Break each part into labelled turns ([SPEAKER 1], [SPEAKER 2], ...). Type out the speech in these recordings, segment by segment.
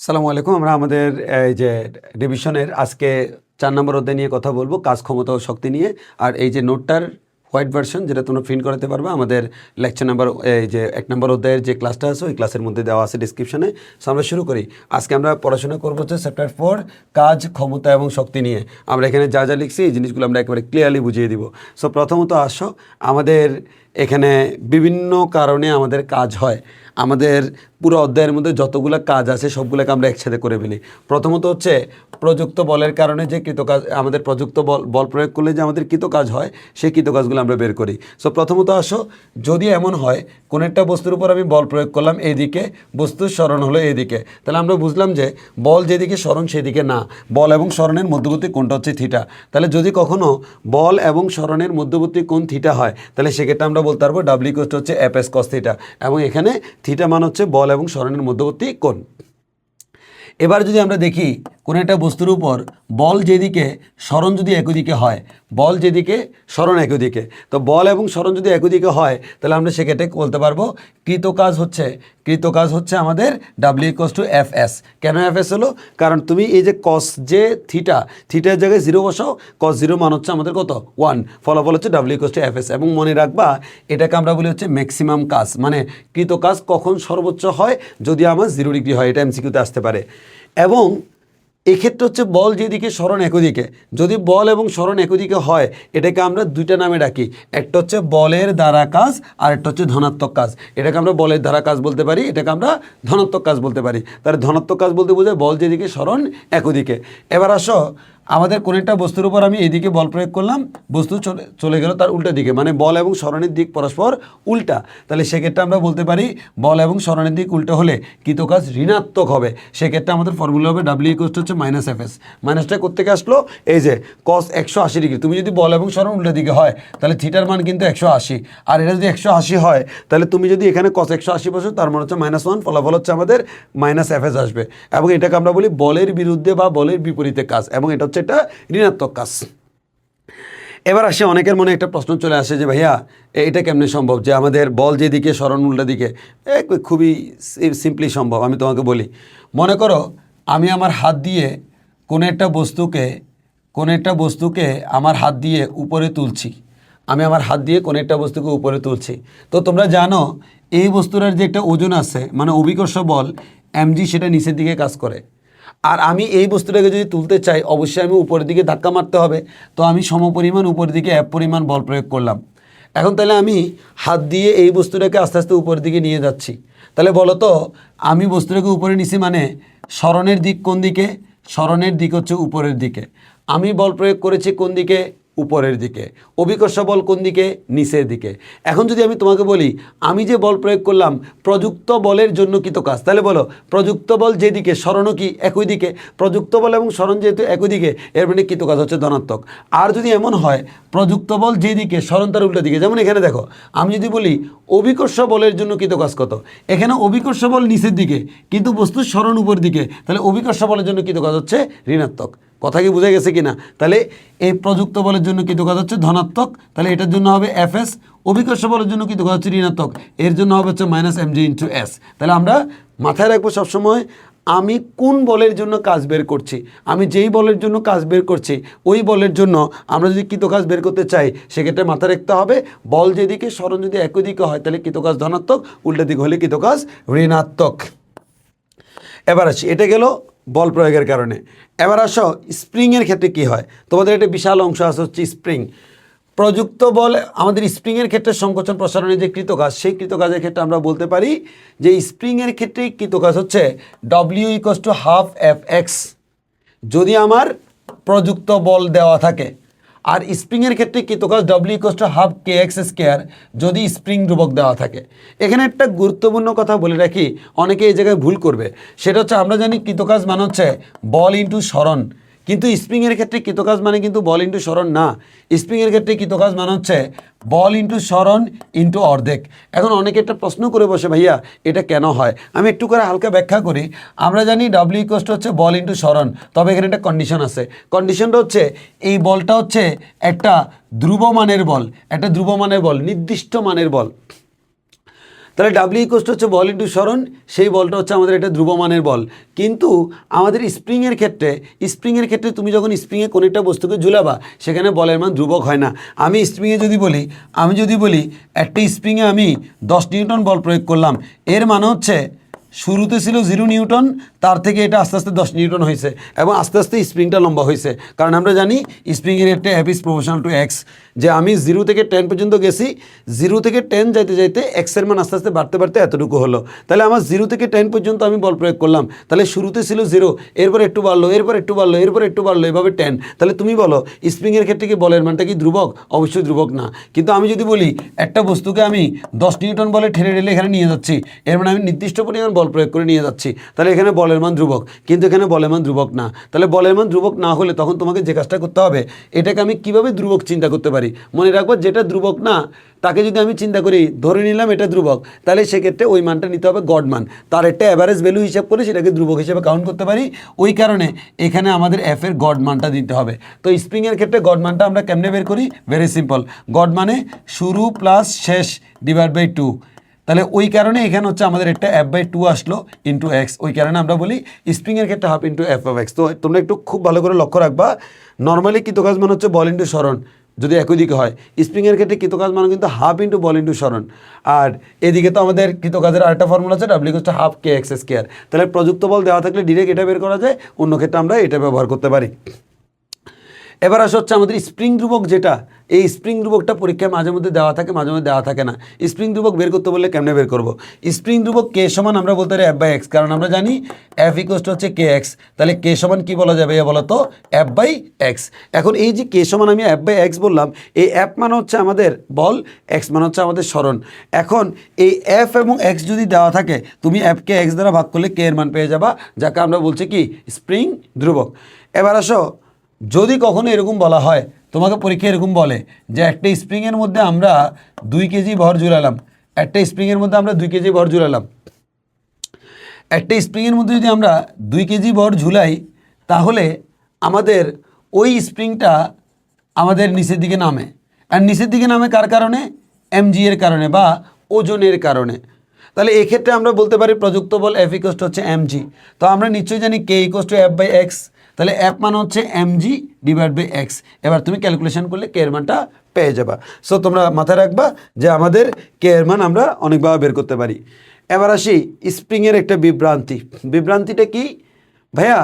[SPEAKER 1] আসসালামু আলাইকুম। আমরা আমাদের এই যে ডিভিশনের আজকে 4 নম্বর অধ্যায় নিয়ে কথা বলবো, কাজ, ক্ষমতা ও শক্তি নিয়ে। আর এই যে নোটটার হোয়াইট ভার্সন যেটা তোমরা প্রিন্ট করাতে পারবে, আমাদের লেকচার নাম্বার এই যে 1 নম্বর অধ্যায়ের যে ক্লাসটা আছে ওই ক্লাসের মধ্যে দেওয়া আছে ডিসক্রিপশনে। সো আমরা শুরু করি। আজকে আমরা পড়াশোনা করবো হচ্ছে চ্যাপ্টার 4 কাজ, ক্ষমতা এবং শক্তি নিয়ে। আমরা এখানে যা যা লিখছি এই জিনিসগুলো আমরা একেবারে ক্লিয়ারলি বুঝিয়ে দিব। সো প্রথমত আসো, আমাদের এখানে বিভিন্ন কারণে আমাদের কাজ হয়। আমাদের পুরো অধ্যায়ের মধ্যে যতগুলো কাজ আছে সবগুলোকে আমরা একসাথে করে ফেলি। প্রথমত হচ্ছে প্রযুক্ত বলের কারণে যে কৃতকাজ, আমাদের প্রযুক্ত বল প্রয়োগ করলে যে আমাদের কৃতকাজ হয় সেই কৃতকাজগুলো আমরা বের করি। সো প্রথমত আসো, যদি এমন হয় কোনো একটা বস্তুর উপর আমি বল প্রয়োগ করলাম এইদিকে, বস্তুর সরণ হলো এইদিকে, তাহলে আমরা বুঝলাম যে বল যেদিকে সরণ সেদিকে না, বল এবং সরণের মধ্যবর্তী কোণটা হচ্ছে থিটা। তাহলে যদি কখনো বল এবং সরণের মধ্যবর্তী কোণ থিটা হয় তাহলে সেক্ষেত্রে আমরা বলতে পারবো ডাব্লিউ ইকুয়াল টু হচ্ছে এফ এস কস থিটা, এবং এখানে থিটা মান হচ্ছে বল এবং সরণের মধ্যবর্তী কোণ। এবার যদি আমরা দেখি কোনো একটা বস্তুর উপর বল যেদিকে সরণ যদি একই দিকে হয়, বল যেদিকে সরণ একই দিকে, তো বল এবং সরণ যদি একই দিকে হয় তাহলে আমরা সেক্ষেত্রে বলতে পারবো কৃতকাজ হচ্ছে আমাদের W equals to F S. কেন এফ এস হলো? কারণ তুমি এই যে কস যে থিটার জায়গায় 0 বসাও, কস 0 মান হচ্ছে আমাদের কত 1, ফলাফল হচ্ছে W equals to F S. এবং মনে রাখবা এটাকে আমরা বলি হচ্ছে ম্যাক্সিমাম কাজ, মানে কৃতকাজ কখন সর্বোচ্চ হয় যদি আমার 0 ডিগ্রি হয়, এটা এমসিকিউতে আসতে পারে। এবং এক্ষেত্রে হচ্ছে বল যেদিকে সরণ একই দিকে, যদি বল এবং সরণ একই দিকে হয় এটাকে আমরা দুইটা নামে ডাকি, একটা হচ্ছে বলের দ্বারা কাজ আর একটা হচ্ছে ধনাত্মক কাজ। এটাকে আমরা বলের দ্বারা কাজ বলতে পারি, এটাকে আমরা ধনাত্মক কাজ বলতে পারি। তাহলে ধনাত্মক কাজ বলতে বোঝায় বল যেদিকে সরণ একই দিকে। এবার আসো, আমাদের কোনো একটা বস্তুর উপর আমি এইদিকে বল প্রয়োগ করলাম, বস্তু চলে গেল তার উল্টা দিকে, মানে বল এবং সরণের দিক পরস্পর উল্টা। তাহলে সেক্ষেত্রে আমরা বলতে পারি বল এবং সরণের দিক উল্টো হলে কৃতকাজ ঋণাত্মক হবে। সেক্ষেত্রে আমাদের ফর্মুলা হবে ডাব্লিউ ইকুয়ালস টু হচ্ছে মাইনাস এফ এস। মাইনাসটা কোত্থেকে আসলো? এই যে কস 180 ডিগ্রি, তুমি যদি বল এবং সরণ উল্টা দিকে হয় তাহলে থিটার মান কিন্তু 180, আর এটা যদি 180 হয় তাহলে তুমি যদি এখানে কস 180 বসো তার মানে হচ্ছে -1, ফলাফল হচ্ছে আমাদের মাইনাস এফ এস আসবে। এবং এটাকে আমরা বলি বলের বিরুদ্ধে বা বলের বিপরীতে কাজ, এবং এটা এটা ঋণাত্মক কাজ। এবার আসে, অনেকের মনে একটা প্রশ্ন চলে আসে যে ভাইয়া এটা কেমনে সম্ভব যে আমাদের বল যেদিকে সরণ উল্টা দিকে? খুবই সিম্পলি সম্ভব। আমি তোমাকে বলি, মনে করো আমি আমার হাত দিয়ে কোনো একটা বস্তুকে আমার হাত দিয়ে উপরে তুলছি, তো তোমরা জানো এই বস্তুটার যে একটা ওজন আছে, মানে অভিকর্ষ বল এমজি, সেটা নিচের দিকে কাজ করে। আর আমি এই বস্তুটাকে যদি তুলতে চাই অবশ্যই আমি উপরের দিকে ধাক্কা মারতে হবে, তো আমি সমপরিমাণ উপরের দিকে এক পরিমাণ বল প্রয়োগ করলাম। এখন তাহলে আমি হাত দিয়ে এই বস্তুটাকে আস্তে আস্তে উপরের দিকে নিয়ে যাচ্ছি। তাহলে বলো তো, আমি বস্তুটাকে উপরে নিছি মানে সরণের দিক কোন দিকে? সরণের দিক হচ্ছে উপরের দিকে। আমি বল প্রয়োগ করেছি কোন দিকে? উপরের দিকে। অভিকর্ষ বল কোন দিকে? নিচের দিকে। এখন যদি আমি তোমাকে বলি আমি যে বল প্রয়োগ করলাম প্রযুক্ত বলের জন্য কৃতকাজ, তাহলে বলো প্রযুক্ত বল যেদিকে সরণও কি একই দিকে, প্রযুক্ত বল এবং সরণ যেহেতু একই দিকে এর মানে কৃতকাজ হচ্ছে ধনাত্মক। আর যদি এমন হয় প্রযুক্ত বল যেদিকে সরণ তার উল্টো দিকে, যেমন এখানে দেখো আমি যদি বলি অভিকর্ষ বলের জন্য কৃতকাজ কত, এখানে অভিকর্ষ বল নিচের দিকে কিন্তু বস্তুর সরণ উপর দিকে, তাহলে অভিকর্ষ বলের জন্য কৃতকাজ হচ্ছে ঋণাত্মক। কথা কি বোঝা গেছে কিনা? তাহলে এই প্রযুক্ত বলের জন্য কৃতকাজ হচ্ছে ধনাত্মক, তাহলে এটার জন্য হবে এফ এস। অভিকর্ষ বলের জন্য কৃতকাজ হচ্ছে ঋণাত্মক, এর জন্য হবে হচ্ছে minus M G into S. তাহলে আমরা মাথায় রাখবো সবসময় আমি কোন বলের জন্য কাজ বের করছি, আমি যেই বলের জন্য কাজ বের করছি ওই বলের জন্য আমরা যদি কৃতকাজ বের করতে চাই সেক্ষেত্রে মাথায় রাখতে হবে বল যেদিকে সরণ যদি একই দিকে হয় তাহলে কৃতকাজ ধনাত্মক, উল্টা দিক হলে কৃতকাজ ঋণাত্মক। এবার আসি, এটা গেল বল প্রয়োগের কারণে। এবার আসো স্প্রিংয়ের ক্ষেত্রে কি হয়। তোমাদের একটা বিশাল অংশ আছে হচ্ছে স্প্রিং। প্রযুক্ত বল আমাদের স্প্রিংয়ের ক্ষেত্রে সংকোচন প্রসারণের যে কৃতকাজ, সেই কৃতকাজের ক্ষেত্রে আমরা বলতে পারি যে স্প্রিংয়ের ক্ষেত্রে কৃতকাজ হচ্ছে W equals to half F X যদি আমার প্রযুক্ত বল দেওয়া থাকে। আর স্প্রিংয়ের ক্ষেত্রে কৃতকাজ W equals to half K X square যদি স্প্রিং ধ্রুবক দেওয়া থাকে। এখানে একটা গুরুত্বপূর্ণ কথা বলে রাখি, অনেকে এই জায়গায় ভুল করবে, সেটা হচ্ছে আমরা জানি কৃতকাজ মানে হচ্ছে বল ইন্টু সরণ, কিন্তু স্প্রিংয়ের ক্ষেত্রে কৃতকাজ মানে কিন্তু বল ইন্টু সরণ না। স্প্রিংয়ের ক্ষেত্রে কৃতকাজ মানে হচ্ছে বল ইন্টু সরণ ইন্টু অর্ধেক। এখন অনেকে একটা প্রশ্ন করে বসে ভাইয়া এটা কেন হয়, আমি একটু করে হালকা ব্যাখ্যা করি। আমরা জানি ডাব্লিউ ইকুয়ালস টু হচ্ছে বল ইন্টু সরণ, তবে এখানে একটা কন্ডিশন আছে। কন্ডিশনটা হচ্ছে এই বলটা হচ্ছে একটা ধ্রুব মানের বল, নির্দিষ্ট মানের বল। তাহলে ডাব্লিউ ইকুয়াল টু হচ্ছে বল ইন্টু সরণ, সেই বলটা হচ্ছে আমাদের একটা ধ্রুবমানের বল। কিন্তু আমাদের স্প্রিংয়ের ক্ষেত্রে তুমি যখন স্প্রিংয়ে কোনো একটা বস্তুকে ঝুলাবা সেখানে বলের মান ধ্রুবক হয় না। আমি স্প্রিংয়ে যদি বলি একটা স্প্রিংয়ে আমি 10 নিউটন বল প্রয়োগ করলাম, এর মানে হচ্ছে শুরুতে ছিল 0 নিউটন, তার থেকে এটা আস্তে আস্তে 10 নিউটন হয়েছে এবং আস্তে আস্তে স্প্রিংটা লম্বা হয়েছে। কারণ আমরা জানি স্প্রিংয়ের একটা F is proportional to x, যে আমি 0 থেকে 10 পর্যন্ত গেছি, 0 থেকে 10 যাইতে যাইতে এক্সের মান আস্তে আস্তে বাড়তে বাড়তে এতটুকু হলো। তাহলে আমার 0 থেকে 10 পর্যন্ত আমি বল প্রয়োগ করলাম, তাহলে শুরুতে ছিল 0, এরপর একটু বাড়লো, এরপর একটু বাড়লো, এরপর একটু বাড়লো, এভাবে 10। তাহলে তুমি বলো স্প্রিংয়ের ক্ষেত্রে কি বলের মানটা কি ধ্রুবক? অবশ্যই ধ্রুবক না। কিন্তু আমি যদি বলি একটা বস্তুকে আমি 10 নিউটন বলে ঠেলে ঠেলে এখানে নিয়ে যাচ্ছি, এর মানে আমি নির্দিষ্ট পরিমাণ বল প্রয়োগ করে নিয়ে যাচ্ছি, তাহলে এখানে বলের মান ধ্রুবক। কিন্তু এখানে বলের মান ধ্রুবক না। তাহলে বলের মান ধ্রুবক না হলে তখন তোমাকে যে কাজটা করতে হবে, এটাকে আমি কিভাবে ধ্রুবক চিন্তা করতে পারি। মনে রাখবো, যেটা ধ্রুবক না তাকে যদি আমি চিন্তা করি, ধরে নিলাম এটা ধ্রুবক, তাহলে সেক্ষেত্রে ওই মানটা নিতে হবে গড মান, তার একটা অ্যাভারেজ ভ্যালু হিসাব করে সেটাকে ধ্রুবক হিসেবে কাউন্ট করতে পারি। ওই কারণে এখানে আমাদের এফ এর গড মানটা দিতে হবে। তো স্প্রিংয়ের ক্ষেত্রে গড মানটা আমরা কেমনে বের করি? ভেরি সিম্পল, গড মানে শুরু প্লাস শেষ ডিভাইড বাই 2। তাহলে ওই কারণে এখানে হচ্ছে আমাদের একটা এফ বাই 2 আসলো ইন্টু এক্স। ওই কারণে আমরা বলি স্প্রিংয়ের ক্ষেত্রে half into F of x. তো তোমরা একটু খুব ভালো করে লক্ষ্য রাখবা, নর্মালি কৃতকাজ মান হচ্ছে বল ইন্টু সরণ যদি একই দিকে হয়, স্প্রিংয়ের ক্ষেত্রে কৃতকাজ মান কিন্তু হাফ ইন্টু বল ইন্টু সরণ। আর এদিকে তো আমাদের কৃতকাজের আরেকটা ফর্মুলা আছে, W equal to half K x square. তাহলে প্রযুক্ত বল দেওয়া থাকলে ডিরেক্ট এটা বের করা যায়, অন্য ক্ষেত্রে আমরা এটা ব্যবহার করতে পারি। এবার আসা হচ্ছে আমাদের স্প্রিং ধ্রুবক, যেটা এই স্প্রিং ধ্রুবকটা পরীক্ষায় মাঝে মধ্যে দেওয়া থাকে, মাঝে মধ্যে দেওয়া থাকে না। স্প্রিং ধ্রুবক বের করতে বললে কেমনে বের করব? স্প্রিং ধ্রুবক কে সমান আমরা বলতে পারি এফ বাই এক্স, কারণ আমরা জানি এফ ইকুয়াল টু হচ্ছে কে এক্স। তাহলে কে সমান কি বলা যাবে বলো তো? F by X. এখন এই যে কে সমান আমি এফ বাই এক্স বললাম, এই এফ মানে হচ্ছে আমাদের বল, এক্স মানে হচ্ছে আমাদের সরণ। এখন এই এফ এবং এক্স যদি দেওয়া থাকে, তুমি এফকে এক্স দ্বারা ভাগ করলে কে এর মান পেয়ে যাবা, যাকে আমরা বলছি কি স্প্রিং ধ্রুবক। এবার আসো, যদি কখনো এরকম বলা হয়, তোমাকে পরীক্ষা এরকম বলে যে একটা স্প্রিংয়ের মধ্যে আমরা 2 কেজি ভর ঝুলালাম, একটা স্প্রিংয়ের মধ্যে আমরা 2 কেজি ভর ঝুলালাম, একটা স্প্রিংয়ের মধ্যে যদি আমরা 2 কেজি ভর ঝুলাই, তাহলে আমাদের ওই স্প্রিংটা আমাদের নিচের দিকে নামে। আর নিচের দিকে নামে কার কারণে? এমজি এর কারণে বা ওজনের কারণে। তাহলে এক্ষেত্রে আমরা বলতে পারি প্রযুক্ত বল এফ ইকুয়াল টু হচ্ছে এমজি। তো আমরা নিশ্চয়ই জানি K equal to F by X, তাহলে এফ মান হচ্ছে এমজি ডিভাইড বাই এক্স। এবার তুমি ক্যালকুলেশন করলে কে এর মানটা পেয়ে যাবা। সো তোমরা মাথায় রাখবা যে আমাদের কে এর মান আমরা অনেকভাবে বের করতে পারি। এবার আসি স্প্রিংয়ের একটা বিভ্রান্তিটা কি ভাইয়া?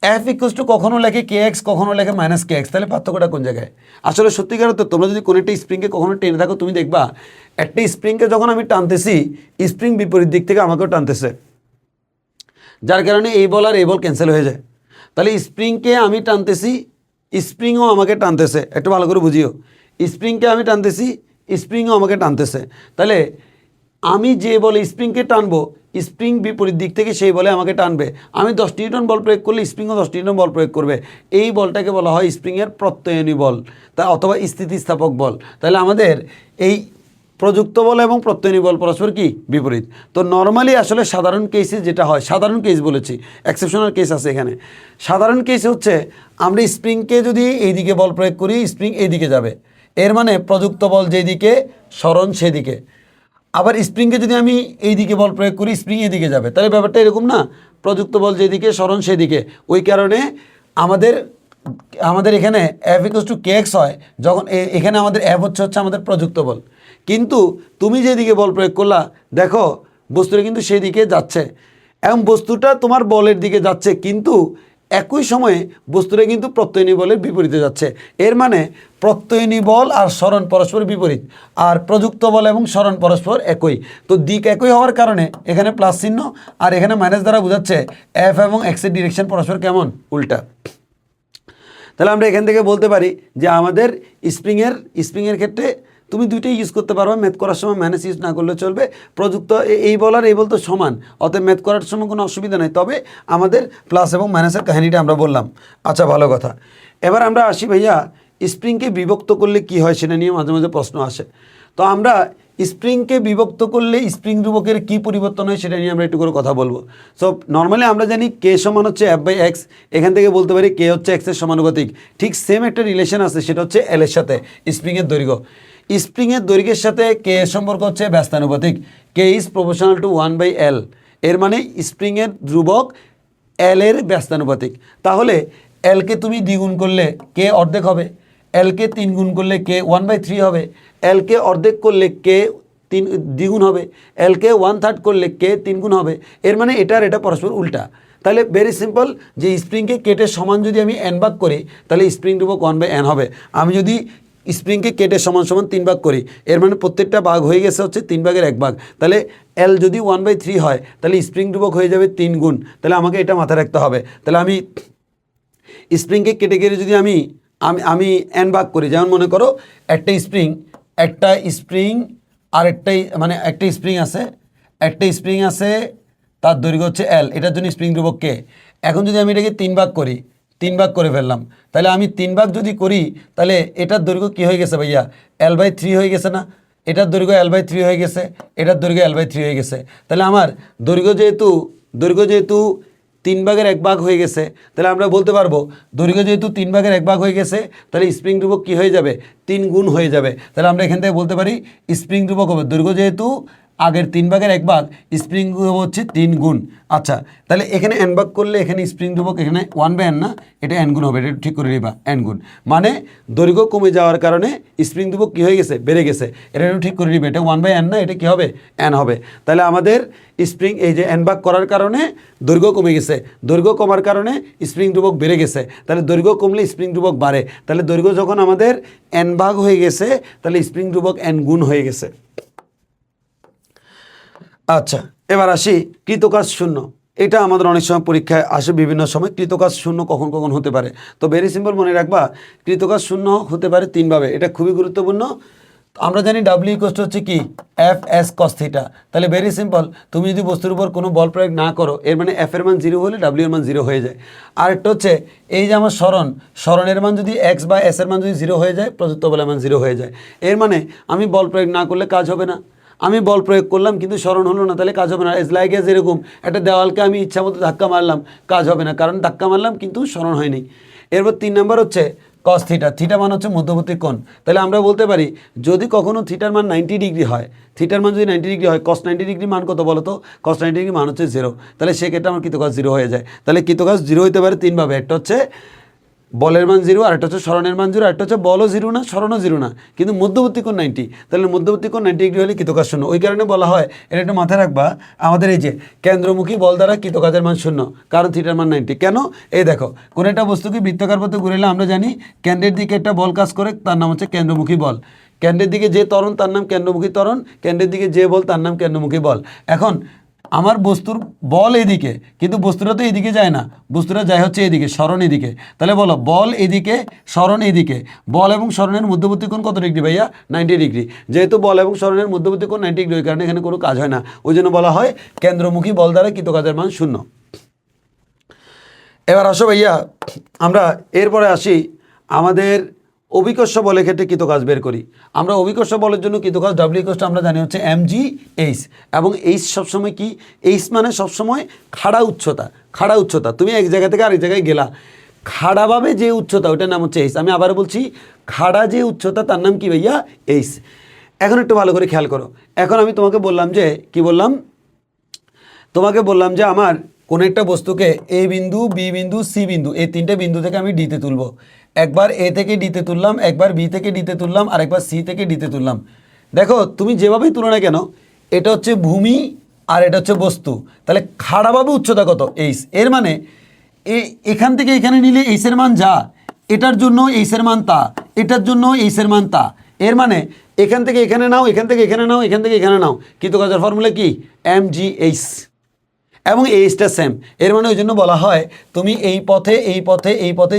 [SPEAKER 1] এফ ইকুয়াল টু কখনো লেখে কে এক্স, কখনো লেখে মাইনাস কে এক্স, তাহলে পার্থক্যটা কোন জায়গায়? আসলে সত্যিকার তো তোমরা যদি কোনো একটা স্প্রিংকে কখনো টেনে থাকো, তুমি দেখবা একটা স্প্রিংকে যখন আমি টানতেছি, স্প্রিং বিপরীত দিক থেকে আমাকেও টানতেছে, যার কারণে এই বল আর এই বল ক্যান্সেল হয়ে যায়। তাহলে স্প্রিংকে আমি টানতেছি, স্প্রিংও আমাকে টানতেছে। একটু ভালো করে বুঝিও, স্প্রিংকে আমি টানতেছি, স্প্রিংও আমাকে টানতেছে। তাহলে আমি যে বলে স্প্রিংকে টানবো, স্প্রিং বিপরীত দিক থেকে সেই বলে আমাকে টানবে। আমি 10 নিউটন বল প্রয়োগ করলে স্প্রিংও 10 নিউটন বল প্রয়োগ করবে। এই বলটাকে বলা হয় স্প্রিংয়ের প্রত্যয়নী বল, তা অথবা স্থিতিস্থাপক বল। তাহলে আমাদের এই প্রযুক্ত বল এবং প্রত্যয়নী বল পরস্পর কি বিপরীত। তো নর্মালি আসলে সাধারণ কেসে যেটা হয়, সাধারণ কেস বলেছি, এক্সেপশনাল কেস আছে এখানে। সাধারণ কেস হচ্ছে আমরা স্প্রিংকে যদি এইদিকে বল প্রয়োগ করি, স্প্রিং এইদিকে যাবে, এর মানে প্রযুক্ত বল যেদিকে সরণ সেদিকে। আবার স্প্রিংকে যদি আমি এইদিকে বল প্রয়োগ করি, স্প্রিং এদিকে যাবে। তাহলে ব্যাপারটা এরকম না, প্রযুক্ত বল যেদিকে সরণ সেদিকে। ওই কারণে আমাদের এখানে এফ ইকুয়াল টু কে এক্স হয় যখন এখানে আমাদের এফ হচ্ছে আমাদের প্রযুক্ত বল। কিন্তু তুমি যেদিকে বল প্রয়োগ করলা, দেখো বস্তুটা কিন্তু সেই দিকে যাচ্ছে এবং বস্তুটা তোমার বলের দিকে যাচ্ছে, কিন্তু একই সময়ে বস্তুটা কিন্তু প্রত্যয়নী বলের বিপরীতে যাচ্ছে। এর মানে প্রত্যয়নী বল আর সরণ পরস্পর বিপরীত, আর প্রযুক্ত বল এবং সরণ পরস্পর একই। তো দিক একই হওয়ার কারণে এখানে প্লাস চিহ্ন, আর এখানে মাইনাস দ্বারা বোঝাচ্ছে এফ এবং এক্সের ডিরেকশন পরস্পর কেমন? উল্টা। তাহলে আমরা এখান থেকে বলতে পারি যে আমাদের স্প্রিংয়ের ক্ষেত্রে তুমি দুইটাই ইউজ করতে পারবে। ম্যাথ করার সময় মাইনাস ইউজ না করলে চলবে। প্রযুক্ত এই বল আর এই বল তো সমান, অতএব ম্যাথ করার সময় কোনো অসুবিধা নেই। তবে আমাদের প্লাস এবং মাইনাসের কাহিনিটা আমরা বললাম। আচ্ছা, ভালো কথা। এবার আমরা আসি ভাইয়া, স্প্রিংকে বিভক্ত করলে কি হয় সেটা নিয়ে মাঝে মাঝে প্রশ্ন আসে। তো আমরা স্প্রিংকে বিভক্ত করলে স্প্রিং ধ্রুবকের কী পরিবর্তন হয় সেটা নিয়ে আমরা একটু করে কথা বলবো। সো নর্মালি আমরা জানি কে সমান হচ্ছে এফ বাই এক্স, এখান থেকে বলতে পারি কে হচ্ছে এক্সের সমানুপাতিক। ঠিক সেম একটা রিলেশন আছে, সেটা হচ্ছে এল এর সাথে স্প্রিংয়ের দৈর্ঘ্য। স্প্রিংয়ের দৈর্ঘ্যের সাথে কে এর সম্পর্ক হচ্ছে ব্যস্তানুপাতিক, K is proportional to 1/L, এর মানে স্প্রিংয়ের ধ্রুবক এল এর ব্যস্তানুপাতিক। তাহলে এলকে তুমি দ্বিগুণ করলে কে অর্ধেক হবে, এলকে 3 গুণ করলে কে 1/3 হবে, এলকে অর্ধেক করলে কে 3 দ্বিগুণ হবে, এলকে 1/3 করলে কে 3 গুণ হবে। এর মানে এটা আর এটা পরস্পর উল্টা। তাহলে ভেরি সিম্পল, যে স্প্রিংকে কেটে সমান যদি আমি n ভাগ করি তাহলে স্প্রিং ধ্রুবক 1/n হবে। আমি যদি স্প্রিংকে কেটে সমান সমান 3 ভাগ করি, এর মানে প্রত্যেকটা ভাগ হয়ে গেছে হচ্ছে 3 ভাগের 1 ভাগ। তাহলে এল যদি 1/3 হয় তাহলে স্প্রিং ধ্রুবক হয়ে যাবে 3 গুণ। তাহলে আমাকে এটা মাথায় রাখতে হবে। তাহলে আমি স্প্রিংকে কেটে কেটে যদি আমি আমি n ভাগ করি, যেমন মনে করো একটা স্প্রিং আর মানে একটা স্প্রিং আছে তার দৈর্ঘ্য হচ্ছে এল, এটার জন্য স্প্রিং ধ্রুবক কে। এখন যদি আমি এটাকে 3 ভাগ করি, 3 ভাগ করে ফেললাম, তাহলে আমি 3 ভাগ যদি করি তাহলে এটার দৈর্ঘ্য কী হয়ে গেছে ভাইয়া, L/3 হয়ে গেছে না, এটার দৈর্ঘ্য L/3 হয়ে গেছে, এটার দৈর্ঘ্য L/3 হয়ে গেছে। তাহলে আমার দৈর্ঘ্য যেহেতু 3 ভাগের 1 ভাগ হয়ে গেছে, তাহলে আমরা বলতে পারবো দৈর্ঘ্য যেহেতু 3 ভাগের 1 ভাগ হয়ে গেছে তাহলে স্প্রিং ধ্রুবক কী হয়ে যাবে, 3 গুণ হয়ে যাবে। তাহলে আমরা এখান থেকে বলতে পারি স্প্রিং ধ্রুবক হবে দৈর্ঘ্য যেহেতু আগের 3 ভাগের 1 ভাগ, স্প্রিং ধ্রুবক হচ্ছে 3 গুণ। আচ্ছা, তাহলে এখানে n ভাগ করলে এখানে স্প্রিং ধ্রুবক এখানে 1/n না, এটা n গুণ হবে, এটা ঠিক করে নিবা, n গুণ। মানে দৈর্ঘ্য কমে যাওয়ার কারণে স্প্রিং ধ্রুবক কী হয়ে গেছে, বেড়ে গেছে, এটা ঠিক করে নিবে, এটা 1/n না, এটা কী হবে, n হবে। তাহলে আমাদের স্প্রিং এই যে n ভাগ করার কারণে দৈর্ঘ্য কমে গেছে, দৈর্ঘ্য কমার কারণে স্প্রিং ধ্রুবক বেড়ে গেছে। তাহলে দৈর্ঘ্য কমলে স্প্রিং ধ্রুবক বাড়ে। তাহলে দৈর্ঘ্য যখন আমাদের n ভাগ হয়ে গেছে তাহলে স্প্রিং ধ্রুবক n গুণ হয়ে গেছে। আচ্ছা, এবার আসি কৃতকাজ শূন্য। এটা আমাদের অনেক সময় পরীক্ষায় আসে, বিভিন্ন সময় কৃতকাজ শূন্য কখন কখন হতে পারে। তো ভেরি সিম্পল মনে রাখবা, কৃতকাজ শূন্য হতে পারে 3 ভাবে, এটা খুবই গুরুত্বপূর্ণ। আমরা জানি W হচ্ছে কি F/s cos θ। তাহলে ভেরি সিম্পল, তুমি যদি বস্তুর উপর কোনো বল প্রয়োগ না করো, এর মানে F এর মান 0 হলে W এর মান 0 হয়ে যায়। আর একটা হচ্ছে এই যে আমার স্মরণের মান যদি X বা S এর মান যদি 0 হয়ে যায়, প্রযুক্ত বলের মান 0 হয়ে যায়। এর মানে আমি বল প্রয়োগ না করলে কাজ হবে না, আমি বল প্রয়োগ করলাম কিন্তু স্মরণ হলো না, তাহলে কাজ হবে না। এজ লাইক এজ এরকম একটা দেওয়ালকে আমি ইচ্ছা মতো ধাক্কা মারলাম, কাজ হবে না, কারণ ধাক্কা মারলাম কিন্তু স্মরণ হয়নি। এরপর 3 নম্বর হচ্ছে cos θ। থিটা মান হচ্ছে মধ্যবর্তী কোণ। তাহলে আমরা বলতে পারি যদি কখনো থিটার মান 90 ডিগ্রি হয়, থিটার মান যদি 90 ডিগ্রি হয়, cos 90 ডিগ্রি মান কত বলো তো, cos 90 ডিগ্রি মান হচ্ছে 0। তাহলে সেক্ষেত্রে আমার কৃতকাজ 0 হয়ে যায়। তাহলে কৃতকাজ 0 হতে পারে 3 ভাবে, একটা হচ্ছে বলের মান 0, আর একটা হচ্ছে স্মরণের মান 0, আর একটা হচ্ছে বলও 0 না, স্মরণও 0 না, কিন্তু মধ্যবর্তী কোণ 90। তাহলে মধ্যবর্তী কোণ 90 ডিগ্রি হলে কৃতকাজ শূন্য। ওই কারণে বলা হয়, এটা একটু মাথায় রাখবা, আমাদের এই যে কেন্দ্রমুখী বল দ্বারা কৃতকাজের মান 0, কারণ থিটার মান 90। কেন? এই দেখো, কোনো একটা বস্তুকে বৃত্তাকার পথে ঘুরাইলে আমরা জানি কেন্দ্রের দিকে একটা বল কাজ করে, তার নাম হচ্ছে কেন্দ্রমুখী বল। কেন্দ্রের দিকে যে ত্বরণ তার নাম কেন্দ্রমুখী ত্বরণ, কেন্দ্রের দিকে যে বল তার নাম কেন্দ্রমুখী বল। এখন আমার বস্তুর বল এদিকে, কিন্তু বস্তুটা তো এদিকে যায় না, বস্তুটা যায় হচ্ছে এদিকে, স্মরণ এদিকে। তাহলে বলো বল এদিকে, স্মরণ এদিকে, বল এবং স্মরণের মধ্যবর্তী কোণ কত ডিগ্রি ভাইয়া, 90 ডিগ্রি। যেহেতু বল এবং স্মরণের মধ্যবর্তী কোণ 90 ডিগ্রি, ওই কারণে এখানে কোনো কাজ হয় না, ওই জন্য বলা হয় কেন্দ্রমুখী বল দ্বারা কৃতকাজের মান 0। এবার আসো ভাইয়া, আমরা এরপরে আসি আমাদের অভিকর্ষ বলের ক্ষেত্রে কৃতকাজ বের করি। আমরা অভিকর্ষ বলের জন্য কৃতকাজ W আমরা জানি হচ্ছে mg/h, এবং h সবসময় কি, h মানে সবসময় খাড়া উচ্চতা। তুমি এক জায়গা থেকে আরেক জায়গায় গেলা, খাড়াভাবে যে উচ্চতা ওটার নাম হচ্ছে h। আমি আবার বলছি, খাড়া যে উচ্চতা তার নাম কি ভাইয়া, h। এখন একটু ভালো করে খেয়াল করো। এখন আমি তোমাকে বললাম যে কি বললাম, তোমাকে বললাম যে আমার কোনো একটা বস্তুকে A বিন্দু, B বিন্দু, C বিন্দু, এই 3টে বিন্দু থেকে আমি ডিতে তুলব। একবার A থেকে ডিতে তুললাম, একবার B থেকে ডিতে তুললাম, আর একবার C থেকে ডিতে তুললাম। দেখো তুমি যেভাবেই তুলো না কেন, এটা হচ্ছে ভূমি আর এটা হচ্ছে বস্তু। তাহলে খাড়াভাবে উচ্চতা কত, h। এর মানে এখান থেকে এখানে নিলে h এর মান যা, এটার জন্য h এর মান তা, এটার জন্য h এর মান তা। এর মানে এখান থেকে এখানে নাও, এখান থেকে এখানে নাও, এখান থেকে এখানে নাও, কৃতকাজের ফর্মুলা কি, mg/h, এবং এইচটা সেম। এর মানে ওই জন্য বলা হয় তুমি এই পথে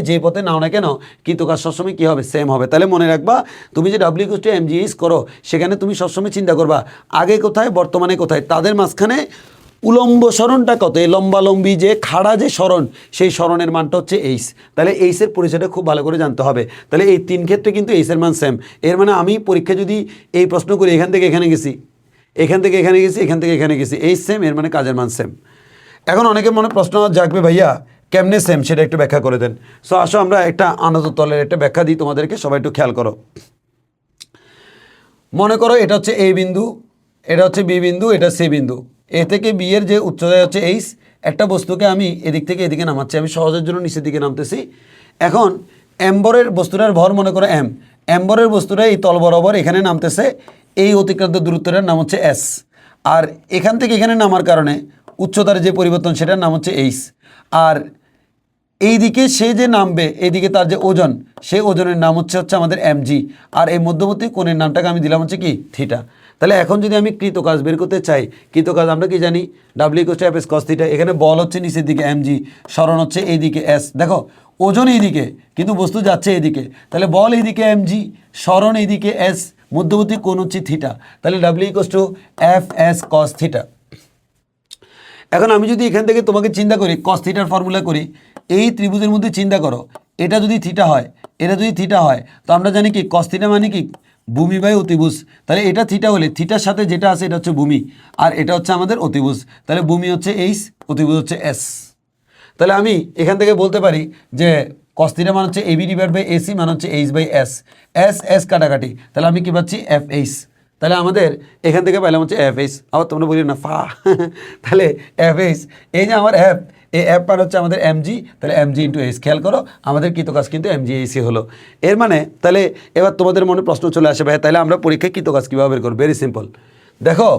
[SPEAKER 1] যে পথে নাও না কেন, কৃতকাজ সবসময় কী হবে, সেম হবে। তাহলে মনে রাখবা, তুমি যে W = mg/h করো, সেখানে তুমি সবসময় চিন্তা করবা আগে কোথায়, বর্তমানে কোথায়, তাদের মাঝখানে উলম্ব সরণটা কত, এই লম্বালম্বি যে খাড়া যে সরণ, সেই সরণের মানটা হচ্ছে h। তাহলে h এর পরিচয়টা খুব ভালো করে জানতে হবে। তাহলে এই 3 ক্ষেত্রে কিন্তু h এর মান সেম। এর মানে আমি পরীক্ষা যদি এই প্রশ্ন করি, এখান থেকে এখানে গেছি, এখান থেকে এখানে গেছি, এখান থেকে এখানে গেছি, h সেম, এর মানে কাজের মান সেম। এখন অনেকের মনে প্রশ্ন জাগবে, ভাইয়া কেমনে সেম, সেটা একটু ব্যাখ্যা করে দেন। সো আসো আমরা একটা আনত তলের একটা ব্যাখ্যা দিই তোমাদেরকে, সবাই একটু খেয়াল করো। মনে করো এটা হচ্ছে এ বিন্দু, এটা হচ্ছে বি বিন্দু, এটা সি বিন্দু, এ থেকে বি এর যে উচ্চতা হচ্ছে এইচ। একটা বস্তুকে আমি এদিক থেকে এদিকে নামাচ্ছি, আমি সহজের জন্য নিচের দিকে নামতেছি। এখন এম্বরের বস্তুটার ভর মনে করো এম, এম্বরের বস্তুটা এই তল বরাবর এখানে নামতেছে, এই অতিক্রান্ত দূরত্বটার নাম হচ্ছে এস। আর এখান থেকে এখানে নামার কারণে উচ্চতার যে পরিবর্তন সেটার নাম হচ্ছে এইচ। আর এইদিকে সে যে নামবে, এইদিকে তার যে ওজন, সেই ওজনের নাম হচ্ছে আমাদের এমজি। আর এই মধ্যবর্তী কোণের নামটাকে আমি দিলাম হচ্ছে কি থিটা। তাহলে এখন যদি আমি কৃতকাজ বের করতে চাই, কৃতকাজ আমরা কি জানি, W equal to F S cos theta. এখানে বল হচ্ছে নিচের দিকে এমজি, সরণ হচ্ছে এইদিকে এস। দেখো ওজন এইদিকে কিন্তু বস্তু যাচ্ছে এইদিকে, তাহলে বল এইদিকে এমজি, সরণ এইদিকে এস, মধ্যবর্তী কোণ হচ্ছে থিটা। তাহলে W equal to F S cos theta. এখন আমি যদি এখান থেকে তোমাকে চিন্তা করি কস থিটার ফর্মুলা করি, এই ত্রিভুজের মধ্যে চিন্তা করো, এটা যদি থিটা হয়, এটা যদি থিটা হয়, তো আমরা জানি কি কস থিটা মানে কি ভূমি বাই অতিভুজ। তাহলে এটা থিটা হলে থিটার সাথে যেটা আছে এটা হচ্ছে ভূমি, আর এটা হচ্ছে আমাদের অতিভুজ। তাহলে ভূমি হচ্ছে এইচ, অতিভুজ হচ্ছে এস। তাহলে আমি এখান থেকে বলতে পারি যে কস থিটা মানে হচ্ছে এবি ডিভাইড বাই এসি মানে হচ্ছে H by S. S S কাটাকাটি, তাহলে আমি কি পাচ্ছি এফ এইচ। তাহলে আমাদের এখান থেকে পাইলাম হচ্ছে এফ এইচ। আবার তোমরা বলি না ফা, তাহলে এফ এইচ, এই যে আমার এফ, এই এফ পার হচ্ছে আমাদের এমজি, তাহলে এমজি ইন্টু এইচ। খেয়াল করো আমাদের কৃতকাজ কিন্তু এমজি এইচই হলো। এর মানে তাহলে এবার তোমাদের মনে প্রশ্ন চলে আসে, ভাই তাহলে আমরা পরীক্ষায় কৃতকাজ কীভাবে বের করব? Very simple. দেখো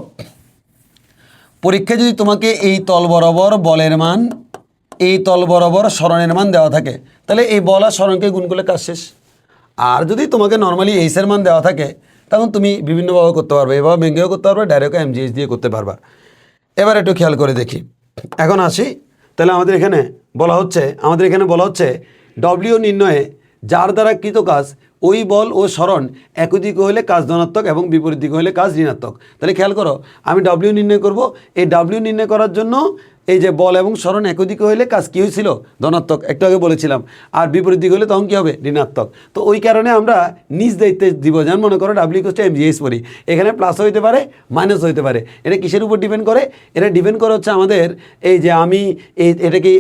[SPEAKER 1] পরীক্ষায় যদি তোমাকে এই তল বরাবর বলের মান, এই তল বরাবর সরণের মান দেওয়া থাকে, তাহলে এই বল আর সরণকে গুণ করলে কাজ শেষ। আর যদি তোমাকে নর্মালি এইচের মান দেওয়া থাকে, তখন তুমি বিভিন্নভাবে করতে পারবে, এভাবে ভেঙেও করতে পারবে, ডাইরেক্ট এমজিএইচ দিয়ে করতে পারবা। এবার একটু খেয়াল করে দেখি, এখন আসি। তাহলে আমাদের এখানে বলা হচ্ছে ডব্লিউ নির্ণয়ে যার দ্বারা কৃত কাজ ওই বল ও সরণ একই দিকে হলে কাজ ধনাত্মক এবং বিপরীত দিকে হলে কাজ ঋণাত্মক। তাহলে খেয়াল করো আমি ডব্লিউ নির্ণয় করব, এই ডব্লিউ নির্ণয় করার জন্য এই যে বল এবং সরণ একই দিকে হলে কাজ কী হয়েছিল? ধনাত্মক, একটু আগে বলেছিলাম। আর বিপরীত দিকে হলে তখন কী হবে? ঋণাত্মক। তো ওই কারণে আমরা নিজ দায়িত্বে দিব, যেমন মনে করো ডাব্লিউ ইকুয়াল টু এমজিএইচ পড়ি, এখানে প্লাস হইতে পারে মাইনাস হইতে পারে। এটা কিসের উপর ডিপেন্ড করে? এটা ডিপেন্ড করে হচ্ছে আমাদের এই যে আমি এটা কি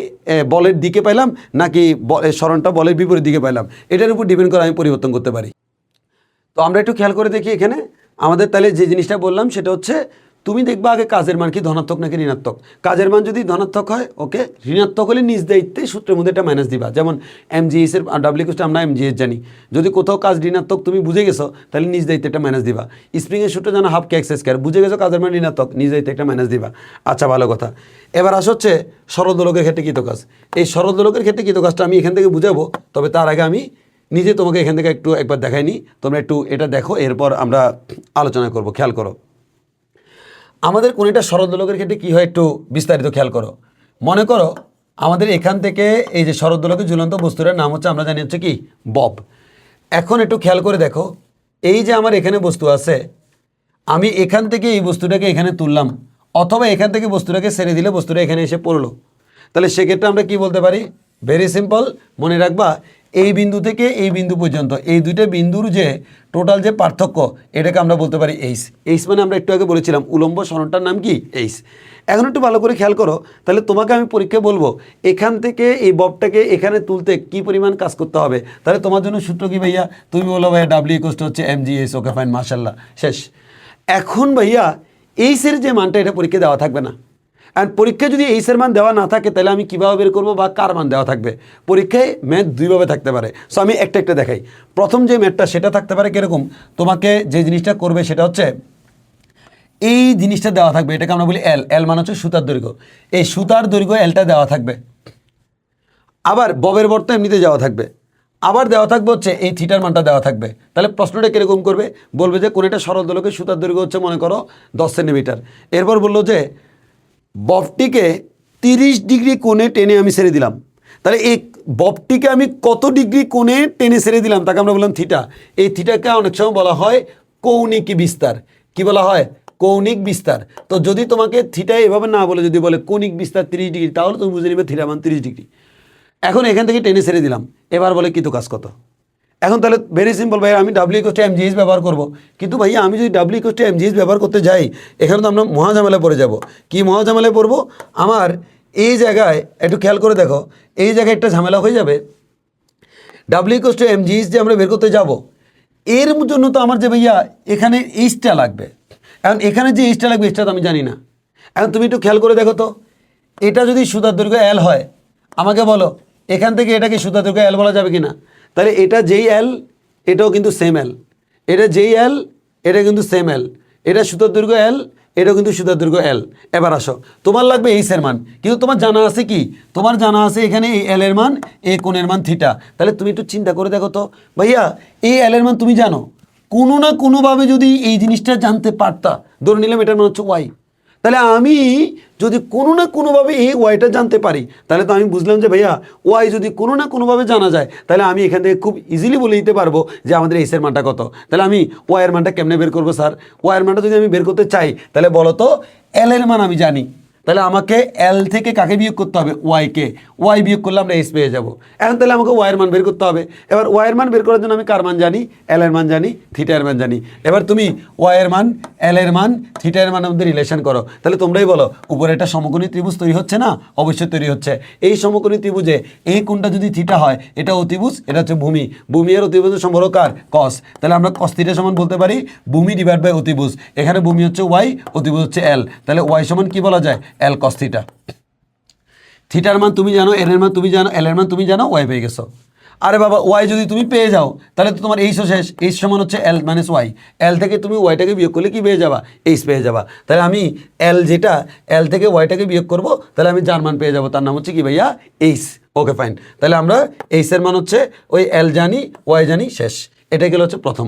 [SPEAKER 1] বলের দিকে পাইলাম নাকি সরণটা বলের বিপরীত দিকে পাইলাম, এটার উপর ডিপেন্ড করে আমি পরিবর্তন করতে পারি। তো আমরা একটু খেয়াল করে দেখি এখানে আমাদের তাহলে যে জিনিসটা বললাম সেটা হচ্ছে তুমি দেখবা আগে কাজের মান কি ধনাত্মক নাকি ঋণাত্মক। কাজের মান যদি ধনাত্মক হয় ওকে, ঋণাত্মক হলে নিজ দায়িত্বে সূত্রের মধ্যে একটা মাইনাস দিবা। যেমন এমজিএইচ এর ডাব্লিউ ইকুয়াল টু আমরা এমজিএইচ জানি, যদি কোথাও কাজ ঋণাত্মক তুমি বুঝে গেছো তাহলে নিজ দায়িত্বে একটা মাইনাস দিবা। স্প্রিংয়ের সূত্র জানো হাফ কে এক্স স্কয়ার, বুঝে গেছো কাজের মান ঋণাত্মক, নিজ দায়িত্বে একটা মাইনাস দিবা। আচ্ছা ভালো কথা। এবার আসা হচ্ছে সরল দোলকের ক্ষেত্রে কৃত কাজ। এই সরল দোলকের ক্ষেত্রে কৃত কাজটা আমি এখান থেকে বুঝাবো, তবে তার আগে আমি নিজে তোমাকে এখান থেকে একবার দেখাইনি, তোমরা একটু এটা দেখো, এরপর আমরা আলোচনা করব। খেয়াল করো আমাদের কোনটা সরল দোলকের ক্ষেত্রে কী হয় একটু বিস্তারিত খেয়াল করো। মনে করো আমাদের এখান থেকে এই যে সরল দোলকের ঝুলন্ত বস্তুটার নাম হচ্ছে আমরা জানি হচ্ছে কি বব। এখন একটু খেয়াল করে দেখো, এই যে আমার এখানে বস্তু আছে, আমি এখান থেকে এই বস্তুটাকে এখানে তুললাম, অথবা এখান থেকে বস্তুটাকে ছেড়ে দিলে বস্তুটা এখানে এসে পড়লো, তাহলে সেক্ষেত্রে আমরা কি বলতে পারি? ভেরি সিম্পল, মনে রাখবা এই বিন্দু থেকে এই বিন্দু পর্যন্ত এই দুইটা বিন্দুর যে টোটাল যে পার্থক্য এটাকে আমরা বলতে পারি এইচ। এইচ মানে আমরা একটু আগে বলেছিলাম উলম্ব সরণটার নাম কি? এইচ। এখন একটু ভালো করে খেয়াল করো, তাহলে তোমাকে আমি পরীক্ষায় বলবো এখান থেকে এই ববটাকে এখানে তুলতে কি পরিমাণ কাজ করতে হবে। তাহলে তোমার জন্য সূত্র কি ভাইয়া? তুমি বলো ভাইয়া ডাব্লিউ ইকুয়াল টু হচ্ছে এমজিএইচ। ওকে ফাইন, মাশাআল্লাহ, শেষ। এখন ভাইয়া এইচের যে মানটা এটা পরীক্ষা দেওয়া থাকবে না। অ্যান্ড পরীক্ষায় যদি এইচের মান দেওয়া না থাকে তাহলে আমি কীভাবে বের করবো বা কার মান দেওয়া থাকবে? পরীক্ষায় ম্যাথ দুইভাবে থাকতে পারে। সো আমি একটা দেখাই। প্রথম যে ম্যাথটা সেটা থাকতে পারে কীরকম, তোমাকে যে জিনিসটা করবে সেটা হচ্ছে এই জিনিসটা দেওয়া থাকবে, এটাকে আমরা বলি এল। এল মানে হচ্ছে সুতার দৈর্ঘ্য, এই সুতার দৈর্ঘ্য এলটা দেওয়া থাকবে। আবার ববের বর্ত এমনিতে দেওয়া থাকবে, আবার দেওয়া থাকবে হচ্ছে এই থিটার মানটা দেওয়া থাকবে। তাহলে প্রশ্নটা কীরকম করবে? বলবে যে কোনটা সরল দোলকের সুতার দৈর্ঘ্য হচ্ছে মনে করো 10 সেন্টিমিটার। এরপর বললো যে ববটিকে 30 ডিগ্রি কোণে টেনে আমি ছেড়ে দিলাম। তাহলে এই ববটিকে আমি কত ডিগ্রি কোণে টেনে ছেড়ে দিলাম তাকে আমরা বললাম থিটা। এই থিটাকে অনেক সময় বলা হয় কৌণিক বিস্তার। কি বলা হয়? কৌণিক বিস্তার। তো যদি তোমাকে থিটা এভাবে না বলে যদি বলে কৌণিক বিস্তার 30 ডিগ্রি, তাহলে তুমি বুঝে নিবে থিটা মান 30 ডিগ্রি। এখন এখান থেকে টেনে ছেড়ে দিলাম, এবার বলে কৃত কাজ কত। এখন তাহলে ভেরি সিম্পল ভাই, আমি ডাব্লিউ ইকুয়াল টু এমজিএইচ ব্যবহার করব। কিন্তু ভাইয়া আমি যদি ডাব্লিউ ইকুয়াল টু এমজিএইচ ব্যবহার করতে যাই, এখানে তো আমরা মহাঝামেলায় পড়ে যাব। কি মহাঝামেলায় পড়বো? আমার এই জায়গায় একটু খেয়াল করে দেখো, এই জায়গায় একটা ঝামেলা হয়ে যাবে। ডাব্লিউ ইকুয়াল টু এমজিএইচ যে আমরা বের করতে যাব, এর জন্য তো আমার যে ভাইয়া এখানে এইচটা লাগবে, এখন এখানে যে এইচটা লাগবে এইচটা তো আমি জানি না। এখন তুমি একটু খেয়াল করে দেখো তো, এটা যদি সুতার দৈর্ঘ্য এল হয়, আমাকে বলো এখান থেকে এটাকে সুতার দৈর্ঘ্য এল বলা যাবে কি না? তাহলে এটা যেই এল এটাও কিন্তু সেম এল, এটা যেই এল এটা কিন্তু সেম এল, এটা সুতার দৈর্ঘ্য এল, এটাও কিন্তু সুতার দৈর্ঘ্য এল। এবার আসো, তোমার লাগবে এইচের মান, কিন্তু তোমার জানা আছে কি? তোমার জানা আছে এখানে এই এল এর মান, এই কোণের মান থিটা। তাহলে তুমি একটু চিন্তা করে দেখো তো ভাইয়া, এই এল এর মান তুমি জানো, কোনো না কোনোভাবে যদি এই জিনিসটা জানতে পারতা, ধরে নিলাম এটার মান হচ্ছে ওয়াই, তাহলে আমি যদি কোনো না কোনোভাবে এই ওয়াইটা জানতে পারি, তাহলে তো আমি বুঝলাম যে ভাইয়া ওয়াই যদি কোনো না কোনোভাবে জানা যায়, তাহলে আমি এখান থেকে খুব ইজিলি বলে দিতে পারবো যে আমাদের এইসের মানটা কত। তাহলে আমি ওয়াইয়ের মানটা কেমনে বের করবো স্যার? ওয়াইয়ের মানটা যদি আমি বের করতে চাই, তাহলে বলো তো এল এর মান আমি জানি, তাহলে আমাকে এল থেকে কাকে বিয়োগ করতে হবে? ওয়াইকে। ওয়াই বিয়োগ করলে আমরা এস পেয়ে যাবো। এখন তাহলে আমাকে ওয়াইয়ের মান বের করতে হবে। এবার ওয়াইয়ের মান বের করার জন্য আমি কার মান জানি? এল এর মান জানি, থিটার মান জানি। এবার তুমি ওয়াইয়ের মান, এল এর মান, থিটার মানের মধ্যে রিলেশন করো। তাহলে তোমরাই বলো, উপরে একটা সমকোণী ত্রিভুজ তৈরি হচ্ছে না? অবশ্যই তৈরি হচ্ছে। এই সমকোণী ত্রিভুজে এই কোণটা যদি থিটা হয়, এটা অতিভুজ, এটা হচ্ছে ভূমি। ভূমি আর অতিভুজের সম্পর্ক কার? কস। তাহলে আমরা কস থিটা সমান বলতে পারি ভূমি ডিভাইড বাই অতিভুজ। এখানে ভূমি হচ্ছে ওয়াই, অতিভুজ হচ্ছে এল, তাহলে ওয়াই সমান কি বলা যায়? এল কস থিটা। থিটার মান তুমি জানো, এল এর মান তুমি জানো, এল এর মান তুমি জানো, ওয়াই পেয়ে গেছো। আরে বাবা, ওয়াই যদি তুমি পেয়ে যাও, তাহলে তো তোমার এইচও শেষ। এইচ সমান হচ্ছে এল মাইনাস ওয়াই। এল থেকে তুমি ওয়াইটাকে বিয়োগ করলে কি পেয়ে যাবা? এইচ পেয়ে যাবা। তাহলে আমি এল যেটা, এল থেকে ওয়াইটাকে বিয়োগ করব, তাহলে আমি যার মান পেয়ে যাবো, তার নাম হচ্ছে কি ভাইয়া? এইচ। Okay fine. তাহলে আমরা এইচের মান হচ্ছে ওই এল জানি, ওয়াই জানি, শেষ। এটা গেল হচ্ছে প্রথম।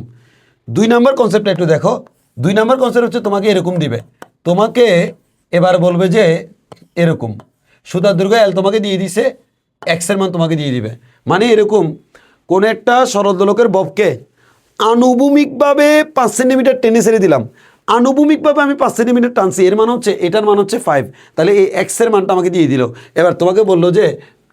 [SPEAKER 1] 2 নম্বর কনসেপ্টটা একটু দেখো। 2 নম্বর কনসেপ্ট হচ্ছে তোমাকে এরকম দিবে, তোমাকে এবার বলবে যে এরকম সুতার দৈর্ঘ্য এল তোমাকে দিয়ে দিছে, এক্সের মান তোমাকে দিয়ে দিবে। মানে এরকম কোন একটা সরল দোলকের ববকে আনুভূমিকভাবে 5 সেন্টিমিটার টেনে ছেড়ে দিলাম, আনুভূমিকভাবে আমি 5 সেন্টিমিটার টানছি, এর মান হচ্ছে, এটার মান হচ্ছে 5। তাহলে এই এক্সের মানটা আমাকে দিয়ে দিল। এবার তোমাকে বললো যে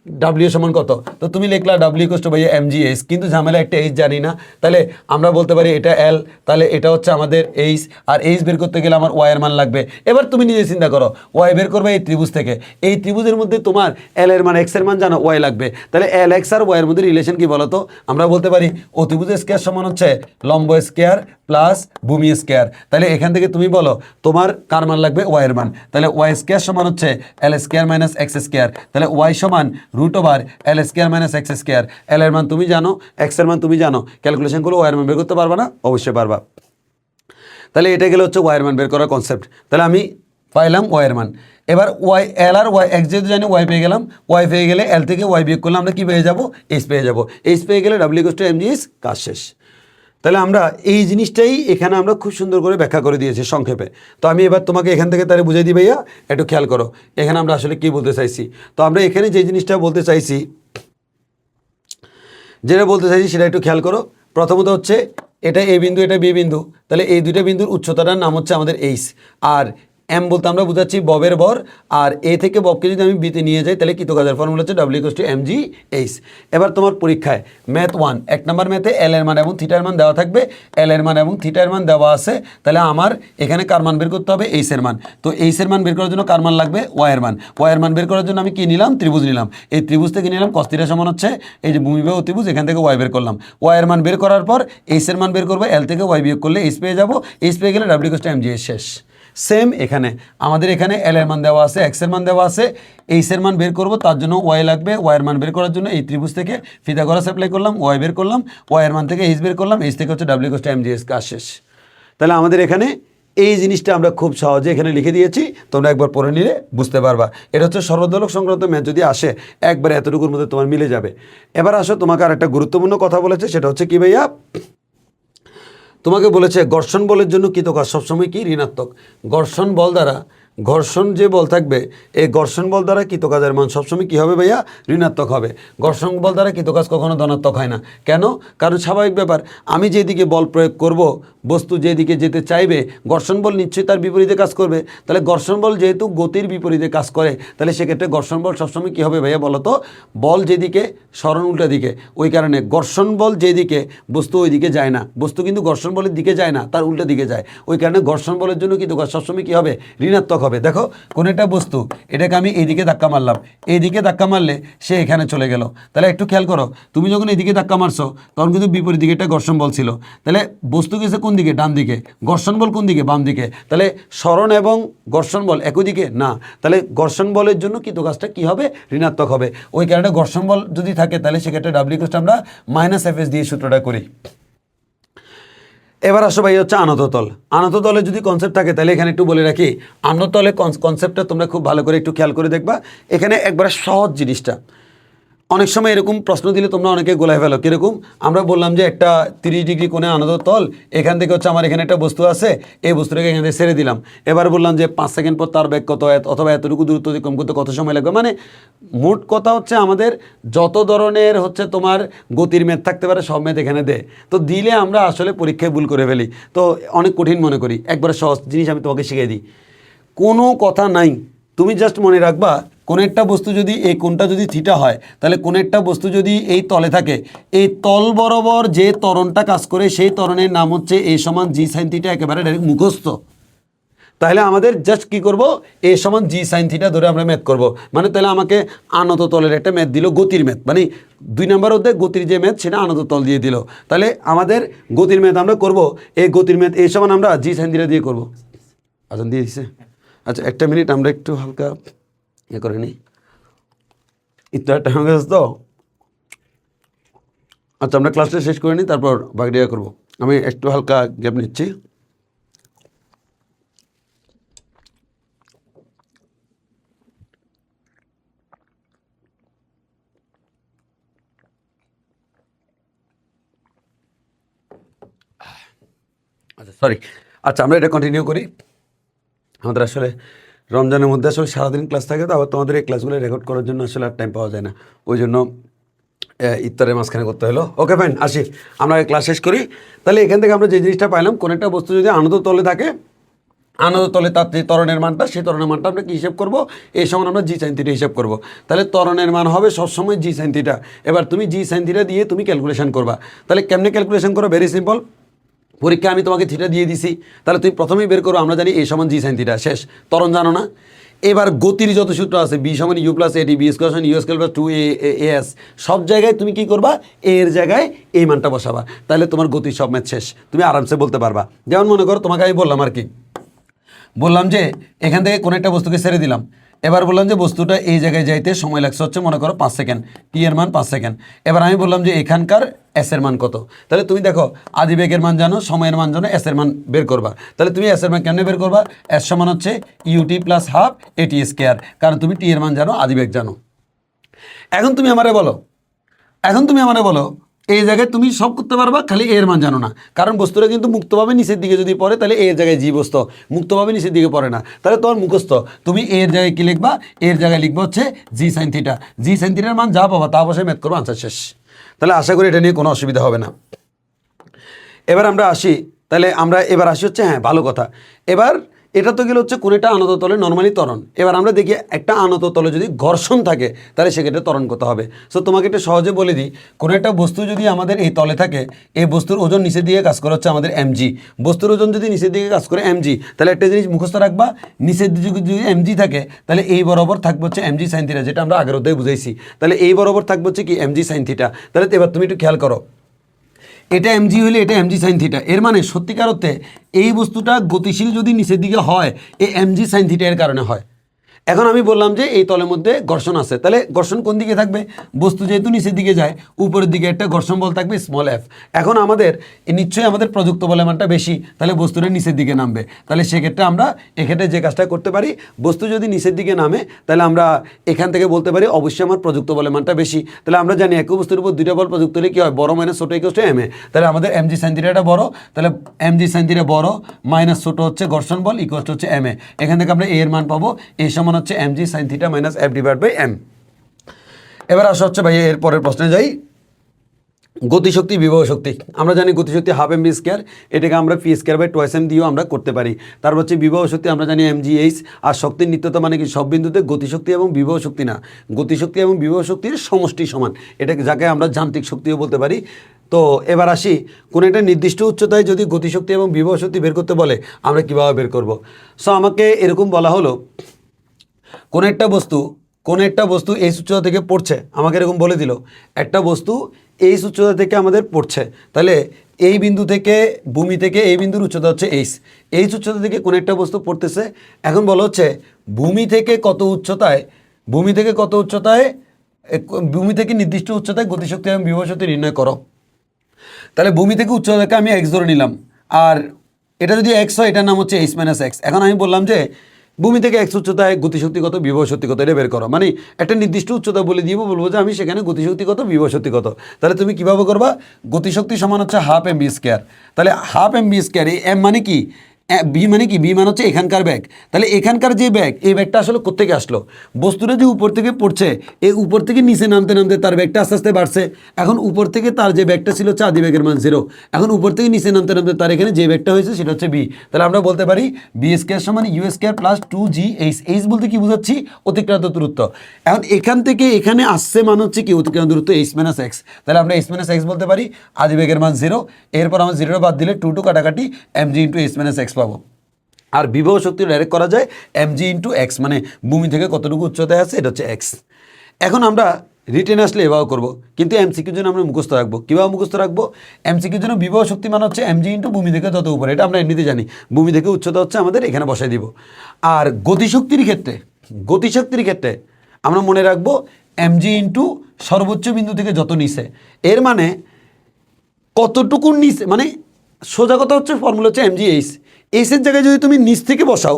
[SPEAKER 1] ডাব্লিউ সমান কত, তো তুমি লিখলা ডাব্লিউ কষ্ট ভাইয়া এমজিএস, কিন্তু ঝামেলা একটা এইচ জানি না। তাহলে আমরা বলতে পারি এটা এল, তাহলে এটা হচ্ছে আমাদের এইচ, আর এইচ বের করতে গেলে আমার ওয়াইয়ের মান লাগবে। এবার তুমি নিজে চিন্তা করো, ওয়াই বের করবে এই ত্রিভুজ থেকে, এই ত্রিভুজের মধ্যে তোমার এল এর মান, এক্সের মান জানো, ওয়াই লাগবে। তাহলে এল এক্স আর ওয়াইয়ের মধ্যে রিলেশন কি বলো তো? আমরা বলতে পারি অতিভুজ স্কয়ার সমান হচ্ছে লম্ব স্কয়ার প্লাস ভূমি স্কয়ার। তাহলে এখান থেকে তুমি বলো তোমার কার মান লাগবে? ওয়াইয়ের মান। তাহলে ওয়াই স্কয়ার সমান হচ্ছে এল স্কয়ার মাইনাস এক্স স্কয়ার। তাহলে ওয়াই সমান রুট ওভার এল স্কয়ার মাইনাস এক্স স্কয়ার। এল এর মান তুমি জানো, এক্স এর মান তুমি জানো, ক্যালকুলেশন করলে ওয়াইয়ের মান বের করতে পারবা না? অবশ্যই পারবা। তাহলে এটা গেলে হচ্ছে ওয়াইয়ের মান বের করার কনসেপ্ট। তাহলে আমি পাইলাম ওয়াইয়ের মান। এবার ওয়াই, এল আর ওয়াই, এক্স যেহেতু জানি, ওয়াই পেয়ে গেলাম। ওয়াই পেয়ে গেলে এল থেকে ওয়াই বিয়োগ করলে আমরা কি পেয়ে যাবো? এইচ পেয়ে যাবো। এইচ পেয়ে গেলে ডাব্লিউ ইকুয়াল টু এমজিএস, কাজ শেষ। তাহলে আমরা এই জিনিসটাই এখানে আমরা খুব সুন্দর করে ব্যাখ্যা করে দিয়েছি সংক্ষেপে। তো আমি এবার তোমাকে এখান থেকে তাহলে বুঝাই দিই ভাইয়া, একটু খেয়াল করো এখানে আমরা আসলে কি বলতে চাইছি। তো আমরা এখানে যে জিনিসটা বলতে চাইছি, যেটা বলতে চাইছি সেটা একটু খেয়াল করো। প্রথমত হচ্ছে এটা এ বিন্দু, এটা বি বিন্দু, তাহলে এই দুইটা বিন্দুর উচ্চতাটার নাম হচ্ছে আমাদের এইচ। আর এম বলতে আমরা বুঝাচ্ছি ববের ভর, আর এ থেকে ববকে যদি আমি বিতে নিয়ে যাই, তাহলে কৃতকাজের ফর্মুলা হচ্ছে W equal to MG H. এবার তোমার পরীক্ষায় ম্যাথ 1 1 নম্বর ম্যাথে এল এর মান এবং থিটার মান দেওয়া থাকবে। এল এর মান এবং থিটার মান দেওয়া আছে, তাহলে আমার এখানে কার মান বের করতে হবে? এইচ এর মান। তো এইচ এর মান বের করার জন্য কার মান লাগবে? ওয়াইয়ের মান। ওয়াইয়ের মান বের করার জন্য আমি কি নিলাম? ত্রিভুজ নিলাম। এই ত্রিভুজ থেকে নিলাম কস থিটা সমান হচ্ছে এই যে ভূমি বাহু ত্রিভুজ, এখান থেকে ওয়াই বের করলাম। ওয়াইয়ের মান বের করার পর এইচ এর মান বের করবো, এল থেকে ওয়াই বিয়োগ করলে এইচ পেয়ে যাবো। এইচ পেয়ে গেলে W equal to MG H, শেষ। সেম এখানে আমাদের এখানে এল এর মান দেওয়া আছে, এক্স এর মান দেওয়া আছে, এইচ এর মান বের করব, তার জন্য ওয়াই লাগবে। ওয়াইয়ের মান বের করার জন্য এই ত্রিভুজ থেকে ফিথাগোরাস অ্যাপ্লাই করলাম, ওয়াই বের করলাম, ওয়াইয়ের মান থেকে এইচ বের করলাম, এইচ থেকে হচ্ছে ডাব্লিউ ইকুয়াল টু এমজিএস, কাজ শেষ। তাহলে আমাদের এখানে এই জিনিসটা আমরা খুব সহজে এখানে লিখে দিয়েছি, তোমরা একবার পড়ে নিলে বুঝতে পারবা। এটা হচ্ছে সরলদোলক সংক্রান্ত ম্যাথ যদি আসে, একবারে এতটুকুর মধ্যে তোমার মিলে যাবে। এবার আসো, তোমাকে আর একটা গুরুত্বপূর্ণ কথা বলেছে, সেটা হচ্ছে কি ভাইয়া? তোমাকে বলেছে ঘর্ষণ বলের জন্য কৃতকাজ সবসময় কি? ঋণাত্মক। ঘর্ষণ বল দ্বারা, ঘর্ষণ যে বল থাকবে, এই ঘর্ষণ বল দ্বারা কৃতকাজের মান সবসময় কী হবে ভাইয়া? ঋণাত্মক হবে। ঘর্ষণ বল দ্বারা কৃতকাজ কখনো ধনাত্মক হয় না। কেন? কারণ স্বাভাবিক ব্যাপার, আমি যেদিকে বল প্রয়োগ করব, বস্তু যেদিকে যেতে চাইবে, ঘর্ষণ বল নিশ্চয়ই তার বিপরীতে কাজ করবে। তাহলে ঘর্ষণ বল যেহেতু গতির বিপরীতে কাজ করে, তাহলে সেক্ষেত্রে ঘর্ষণ বল সবসময় কী হবে ভাইয়া বলো তো? বল যেদিকে সরণ উল্টা দিকে, ওই কারণে ঘর্ষণ বল যেদিকে, বস্তু ওই দিকে যায় না। বস্তু কিন্তু ঘর্ষণ বলের দিকে যায় না, তার উল্টা দিকে যায়। ওই কারণে ঘর্ষণ বলের জন্য কিন্তু সবসময় কী হবে? ঋণাত্মক হবে। দেখো কোনো একটা বস্তু, এটাকে আমি এইদিকে ধাক্কা মারলাম, এইদিকে ধাক্কা মারলে সে এখানে চলে গেল। তাহলে একটু খেয়াল করো, তুমি যখন এইদিকে ধাক্কা মারছো তখন কিন্তু বিপরীত দিকে একটা ঘর্ষণ বল ছিল। তাহলে বস্তু গেছে কোন দিকে? ডান দিকে। ঘর্ষণ বল কোন দিকে? বাম দিকে। তাহলে সরণ এবং ঘর্ষণ বল একই দিকে না, তাহলে ঘর্ষণ বলের জন্য কৃত কাজটা কী হবে? ঋণাত্মক হবে। ওই কারণে ঘর্ষণ বল যদি থাকে তাহলে সেক্ষেত্রে ডাব্লিউ ইকুয়াল টু আমরা -Fs দিয়ে সূত্রটা করি। এবার আসো ভাই হচ্ছে আনত তল। আনত তলের যদি কনসেপ্ট থাকে তাহলে এখানে একটু বলে রাখি, আনত তলের কনসেপ্টটা তোমরা খুব ভালো করে একটু খেয়াল করে দেখবা। এখানে একবারে সহজ জিনিসটা, অনেক সময় এরকম প্রশ্ন দিলে তোমরা অনেকে গোলায় ফেলো। কীরকম? আমরা বললাম যে একটা 30 ডিগ্রি কোণে আনত তল, এখান থেকে হচ্ছে আমার এখানে একটা বস্তু আছে, এই বস্তুটাকে এখান থেকে ছেড়ে দিলাম। এবার বললাম যে 5 সেকেন্ড পর তার বেগ কত, অথবা এতটুকু দূরত্ব অতিক্রম করতে কত সময় লাগবে। মানে মোট কথা হচ্ছে আমাদের যত ধরনের হচ্ছে তোমার গতির মেদ থাকতে পারে সব মেদ এখানে দে। তো দিলে আমরা আসলে পরীক্ষায় ভুল করে ফেলি, তো অনেক কঠিন মনে করি। একবারে সহজ জিনিস আমি তোমাকে শিখিয়ে দিই, কোনো কথা নাই। তুমি জাস্ট মনে রাখবা, কোনো একটা বস্তু যদি এই কোণটা যদি থিটা হয়, তাহলে কোনো একটা বস্তু যদি এই তলে থাকে, এই তল বরাবর যে ত্বরণটা কাজ করে সেই ত্বরণের নাম হচ্ছে A সমান G sin থিটা, একেবারে ডাইরেক্ট মুখস্থ। তাহলে আমাদের জাস্ট কি করব? A সমান G sin থিটা ধরে আমরা ম্যাথ করব। মানে তাহলে আমাকে আনত তলের একটা ম্যাথ দিল, গতির ম্যাথ, মানে 2 নম্বর অধ্যায় গতির যে ম্যাথ সেটা আনত তল দিয়ে দিল। তাহলে আমাদের গতির ম্যাথ আমরা করব, এই গতির ম্যাথ A সমান আমরা G sin থিটা দিয়ে করব। আচ্ছা দিয়ে দিছে। আচ্ছা একটা মিনিট আমরা একটু হালকা ইয়ে করে নিই, ইত্যাদি টাইম হয়ে গেছে তো। আচ্ছা আমরা ক্লাসটা শেষ করে নিই, তারপর বাকিটা করবো। আমি একটু হালকা গ্যাপ নিচ্ছি। আচ্ছা সরি। আচ্ছা আমরা এটা কন্টিনিউ করি। আমাদের আসলে রমজানের মধ্যে আসলে সারাদিন ক্লাস থাকে, তো আবার তোমাদের এই ক্লাসগুলো রেকর্ড করার জন্য আসলে আর টাইম পাওয়া যায় না, ওই জন্য ইফতারের মাঝখানে করতে হলো। ওকে ফাইন, আসি আমরা ক্লাস শেষ করি। তাহলে এখান থেকে আমরা যে জিনিসটা পাইলাম, কোনো একটা বস্তু যদি আনত তলে থাকে, আনত তলে তার যে ত্বরণের মানটা, সেই ত্বরণের মানটা আমরা কী হিসাব করবো? এই সমান আমরা G sin থিটা হিসাব করবো। তাহলে ত্বরণের মান হবে সবসময় G sin থিটা। এবার তুমি G sin থিটা দিয়ে তুমি ক্যালকুলেশন করবা। তাহলে কেমনে ক্যালকুলেশন করো? Very simple. পরীক্ষা আমি তোমাকে থিটা দিয়ে দিছি, তাহলে তুমি প্রথমেই বের করো, আমরা জানি A সমান G sin থিটা, শেষ। ত্বরণ জানো না? এবার গতির যত সূত্র আছে, B সমান U plus AT, B square সমান U স্কয়ার প্লাস 2AS, সব জায়গায় তুমি কি করবা? A এর জায়গায় এই মানটা বসাবা। তাহলে তোমার গতির সব ম্যাথ শেষ, তুমি আরামসে বলতে পারবা। যেমন মনে করো তোমাকে আমি বললাম আর কি, বললাম যে এখান থেকে কোনো একটা বস্তুকে ছেড়ে দিলাম, এবার বললাম যে বস্তুটা এই জায়গায় যাইতে সময় লাগছে হচ্ছে মনে করো 5 সেকেন্ড, টি এর মান 5 সেকেন্ড। এবার আমি বললাম যে এখানকার এস এর মান কত। তাহলে তুমি দেখো আদিবেগের মান জানো, সময়ের মান জানো, এস এর মান বের করবা। তাহলে তুমি এস এর মান কেমনে বের করবা? এস সমান হচ্ছে ইউটি প্লাস হাফ এটি স্কোয়ার, কারণ তুমি টি এর মান জানো, আদিবেগ জানো। এখন তুমি আমারে বলো এই জায়গায় তুমি সব করতে পারবা, খালি এর মান জানো না। কারণ বস্তুটা কিন্তু মুক্তভাবে নিচের দিকে যদি পড়ে, তাহলে এর জায়গায় জি বস্তু, মুক্তভাবে নিচের দিকে পড়ে না। তাহলে তোমার মুখস্থ, তুমি এর জায়গায় কি লিখবা? এর জায়গায় লিখবা হচ্ছে G sin theta. G sin থিটার মান যা পাবা তা বসে ম্যাথ করবো, আনসার শেষ। তাহলে আশা করি এটা নিয়ে কোনো অসুবিধা হবে না। এবার আমরা আসি, তাহলে আমরা এবার আসি হচ্ছে, হ্যাঁ ভালো কথা। এবার এটা তো গেলে হচ্ছে কোনো একটা আনত তলে নর্মালি ত্বরণ। এবার আমরা দেখি একটা আনত তলে যদি ঘর্ষণ থাকে তাহলে সেক্ষেত্রে ত্বরণ কত হবে। সো তোমাকে একটু সহজে বলে দিই, কোনো একটা বস্তু যদি আমাদের এই তলে থাকে, এই বস্তুর ওজন নিচের দিকে কাজ করে হচ্ছে আমাদের mg। বস্তুর ওজন যদি নিচের দিকে কাজ করে mg, তাহলে একটা জিনিস মুখস্থ রাখবা, নিচের দিকে যদি mg থাকে তাহলে এই বরাবর থাকবে হচ্ছে mg sin থিটা, যেটা আমরা আগের অধ্যায়ে বুঝাইছি। তাহলে এই বরাবর থাকবে হচ্ছে কি mg sin থিটা। তাহলে এবার তুমি একটু খেয়াল করো, এটা এমজি হলে এটা এমজি সাইন থিটা, এর মানে সত্যিকার অর্থে এই বস্তুটা গতিশীল যদি নিচের দিকে হয়, এই এমজি সাইন থিটা এর কারণে হয়। এখন আমি বললাম যে এই তলের মধ্যে ঘর্ষণ আছে, তাহলে ঘর্ষণ কোন দিকে থাকবে? বস্তু যেহেতু নিচের দিকে যায়, উপরের দিকে একটা ঘর্ষণ বল থাকবে স্মল এফ। এখন আমাদের নিশ্চয়ই আমাদের প্রযুক্ত বলের মানটা বেশি, তাহলে বস্তুটা নিচের দিকে নামবে। তাহলে সেক্ষেত্রে আমরা এক্ষেত্রে যে কাজটা করতে পারি, বস্তু যদি নিচের দিকে নামে তাহলে আমরা এখান থেকে বলতে পারি অবশ্যই আমার প্রযুক্ত বলের মানটা বেশি। তাহলে আমরা জানি একই বস্তুর উপর দুইটা বল প্রযুক্ত হলে কী হয়? বড় মাইনাস ছোটো ইকুয়াল টু এম এ। তাহলে আমাদের এমজি সাইন থিটাটা বড়, তাহলে এমজি সাইন থিটা বড় মাইনাস ছোটো হচ্ছে ঘর্ষণ বল ইকুয়াল টু হচ্ছে এম এ। এখান থেকে আমরা এ এর মান পাবো, এ সমান হচ্ছে mg sin theta minus f divide by m। এবার আসা হচ্ছে ভাই এর পরের প্রশ্নে যাই, গতিশক্তি বিভব শক্তি। আমরা জানি গতিশক্তি হাফ এম বি স্কোয়ার, এটাকে আমরা পি স্কোয়ার বাই 2m দিয়েও আমরা করতে পারি। তারপর হচ্ছে বিভব শক্তি আমরা জানি mgh। আর শক্তির নিত্যতা মানে কি? সব বিন্দুতে গতিশক্তি এবং বিভব শক্তি না, গতিশক্তি এবং বিভব শক্তির সমষ্টি সমান, এটাকে যাকে আমরা যান্ত্রিক শক্তিও বলতে পারি। তো তো এবার আসি কোনো একটা নির্দিষ্ট উচ্চতায় যদি গতিশক্তি এবং বিভব শক্তি বের করতে বলে আমরা কীভাবে বের করব। সো আমাকে এরকম বলা হলো কোনো একটা বস্তু এই উচ্চতা থেকে পড়ছে, আমাকে এরকম বলে দিল একটা বস্তু এই উচ্চতা থেকে আমাদের পড়ছে, তাহলে এই বিন্দু থেকে ভূমি থেকে এই বিন্দুর উচ্চতা হচ্ছে এই উচ্চতা থেকে কোনো একটা বস্তু পড়তেছে। এখন বলা হচ্ছে ভূমি থেকে কত উচ্চতায় ভূমি থেকে নির্দিষ্ট উচ্চতায় গতিশক্তি এবং বিভব শক্তি নির্ণয় করো। তাহলে ভূমি থেকে উচ্চতাকে আমি এক্স ধরে নিলাম, আর এটা যদি এক্স হয় এটার নাম হচ্ছে এইচ মাইনাস এক্স। এখন আমি বললাম যে ভূমি থেকে এক্স উচ্চতায় গতিশক্তি কত, বিভব শক্তি কত, এটা বের করো। মানে একটা নির্দিষ্ট উচ্চতা বলে দিব, বলবো যে আমি সেখানে গতিশক্তি কত, বিভব শক্তি কত। তাহলে তুমি কীভাবে করবা, গতিশক্তি সমান হচ্ছে হাফ এম বি স্কোয়ার। তাহলে হাফ এম বি স্কোয়ার, এই এম মানে কি, বি মানে কি, বি মানে হচ্ছে এখানকার ব্যাগ। তাহলে এখানকার যে ব্যাগ, এই ব্যাগটা আসলে কোত্থেকে আসলো, বস্তুটা যে উপর থেকে পড়ছে, এই উপর থেকে নিচে নামতে নামতে তার ব্যাগটা আস্তে আস্তে বাড়ছে। এখন উপর থেকে তার যে ব্যাগটা ছিল হচ্ছে আদি ব্যাগের মান 0, এখন উপর থেকে নিচে নামতে নামতে তার এখানে যে ব্যাগটা হয়েছে সেটা হচ্ছে বি। তাহলে আমরা বলতে পারি বি স্কোয়ার সমান U square plus 2g H. H বলতে কি বোঝাচ্ছি, অতিক্রান্ত দূরত্ব। এখন এখান থেকে এখানে আসছে মান হচ্ছে কি, অতিক্রান্ত দূরত্ব এইচ মাইনাস এক্স। তাহলে আমরা এইচ মাইনাস এক্স বলতে পারি, আদি ব্যাগের মান 0, এরপর আমরা 0 বাদ দিলে 2 কাটাকাটি mg into H minus x পাবো। আর বিভব শক্তি ডাইরেক্ট করা যায় mg ইন্টু এক্স, মানে ভূমি থেকে কতটুকু উচ্চতায় আছে এটা হচ্ছে এক্স। এখন আমরা রিটেন আসলে এভাবে করবো, কিন্তু এমসিকিউর জন্য আমরা মুখস্থ রাখবো। কীভাবে মুখস্থ রাখবো, এমসিকিউর জন্য বিভব শক্তি মানে হচ্ছে mg ইন্টু ভূমি থেকে যত উপরে, এটা আমরা এমনিতে জানি, ভূমি থেকে উচ্চতা হচ্ছে আমাদের, এখানে বসাই দিব। আর গতিশক্তির ক্ষেত্রে আমরা মনে রাখবো mg ইন্টু সর্বোচ্চ বিন্দু থেকে যত নিচে, এর মানে কতটুকু নিচে, মানে সোজা কথা হচ্ছে ফর্মুলা হচ্ছে mg এইচ। এইচের জায়গায় যদি তুমি নিচ থেকে বসাও,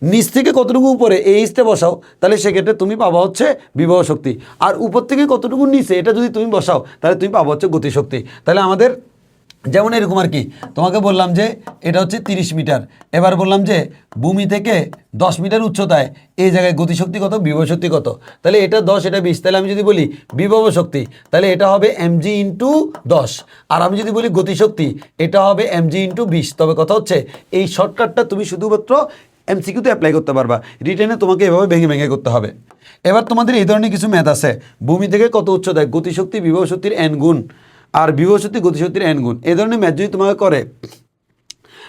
[SPEAKER 1] নিচ থেকে কতটুকু উপরে এই এইচটা বসাও, তাহলে সেক্ষেত্রে তুমি পাবা হচ্ছে বিভব শক্তি। আর উপর থেকে কতটুকু নিচে এটা যদি তুমি বসাও, তাহলে তুমি পাবা হচ্ছে গতিশক্তি। তাহলে আমাদের যেমন এরকম আর কি, তোমাকে বললাম যে এটা হচ্ছে 30 মিটার, এবার বললাম যে ভূমি থেকে 10 মিটার উচ্চতায় এই জায়গায় গতিশক্তি কত, বিভব শক্তি কত। তাহলে এটা 10 এটা 20, তাহলে আমি যদি বলি বিভব শক্তি, তাহলে এটা হবে mg ইন্টু 10, আর আমি যদি বলি গতিশক্তি, এটা হবে mg ইন্টু 20। তবে কথা হচ্ছে এই শর্টকাটটা তুমি শুধুমাত্র এমসিকিউতে অ্যাপ্লাই করতে পারবা, রিটেনে তোমাকে এভাবে ভেঙে ভেঙে করতে হবে। এবার তোমাদের এই ধরনের কিছু ম্যাথ আছে, ভূমি থেকে কত উচ্চতায় গতিশক্তি বিভব শক্তির n গুণ, আর বিভব শক্তি গতিশক্তির n গুণ, এই ধরনের ম্যাথ যদি তোমাকে করে,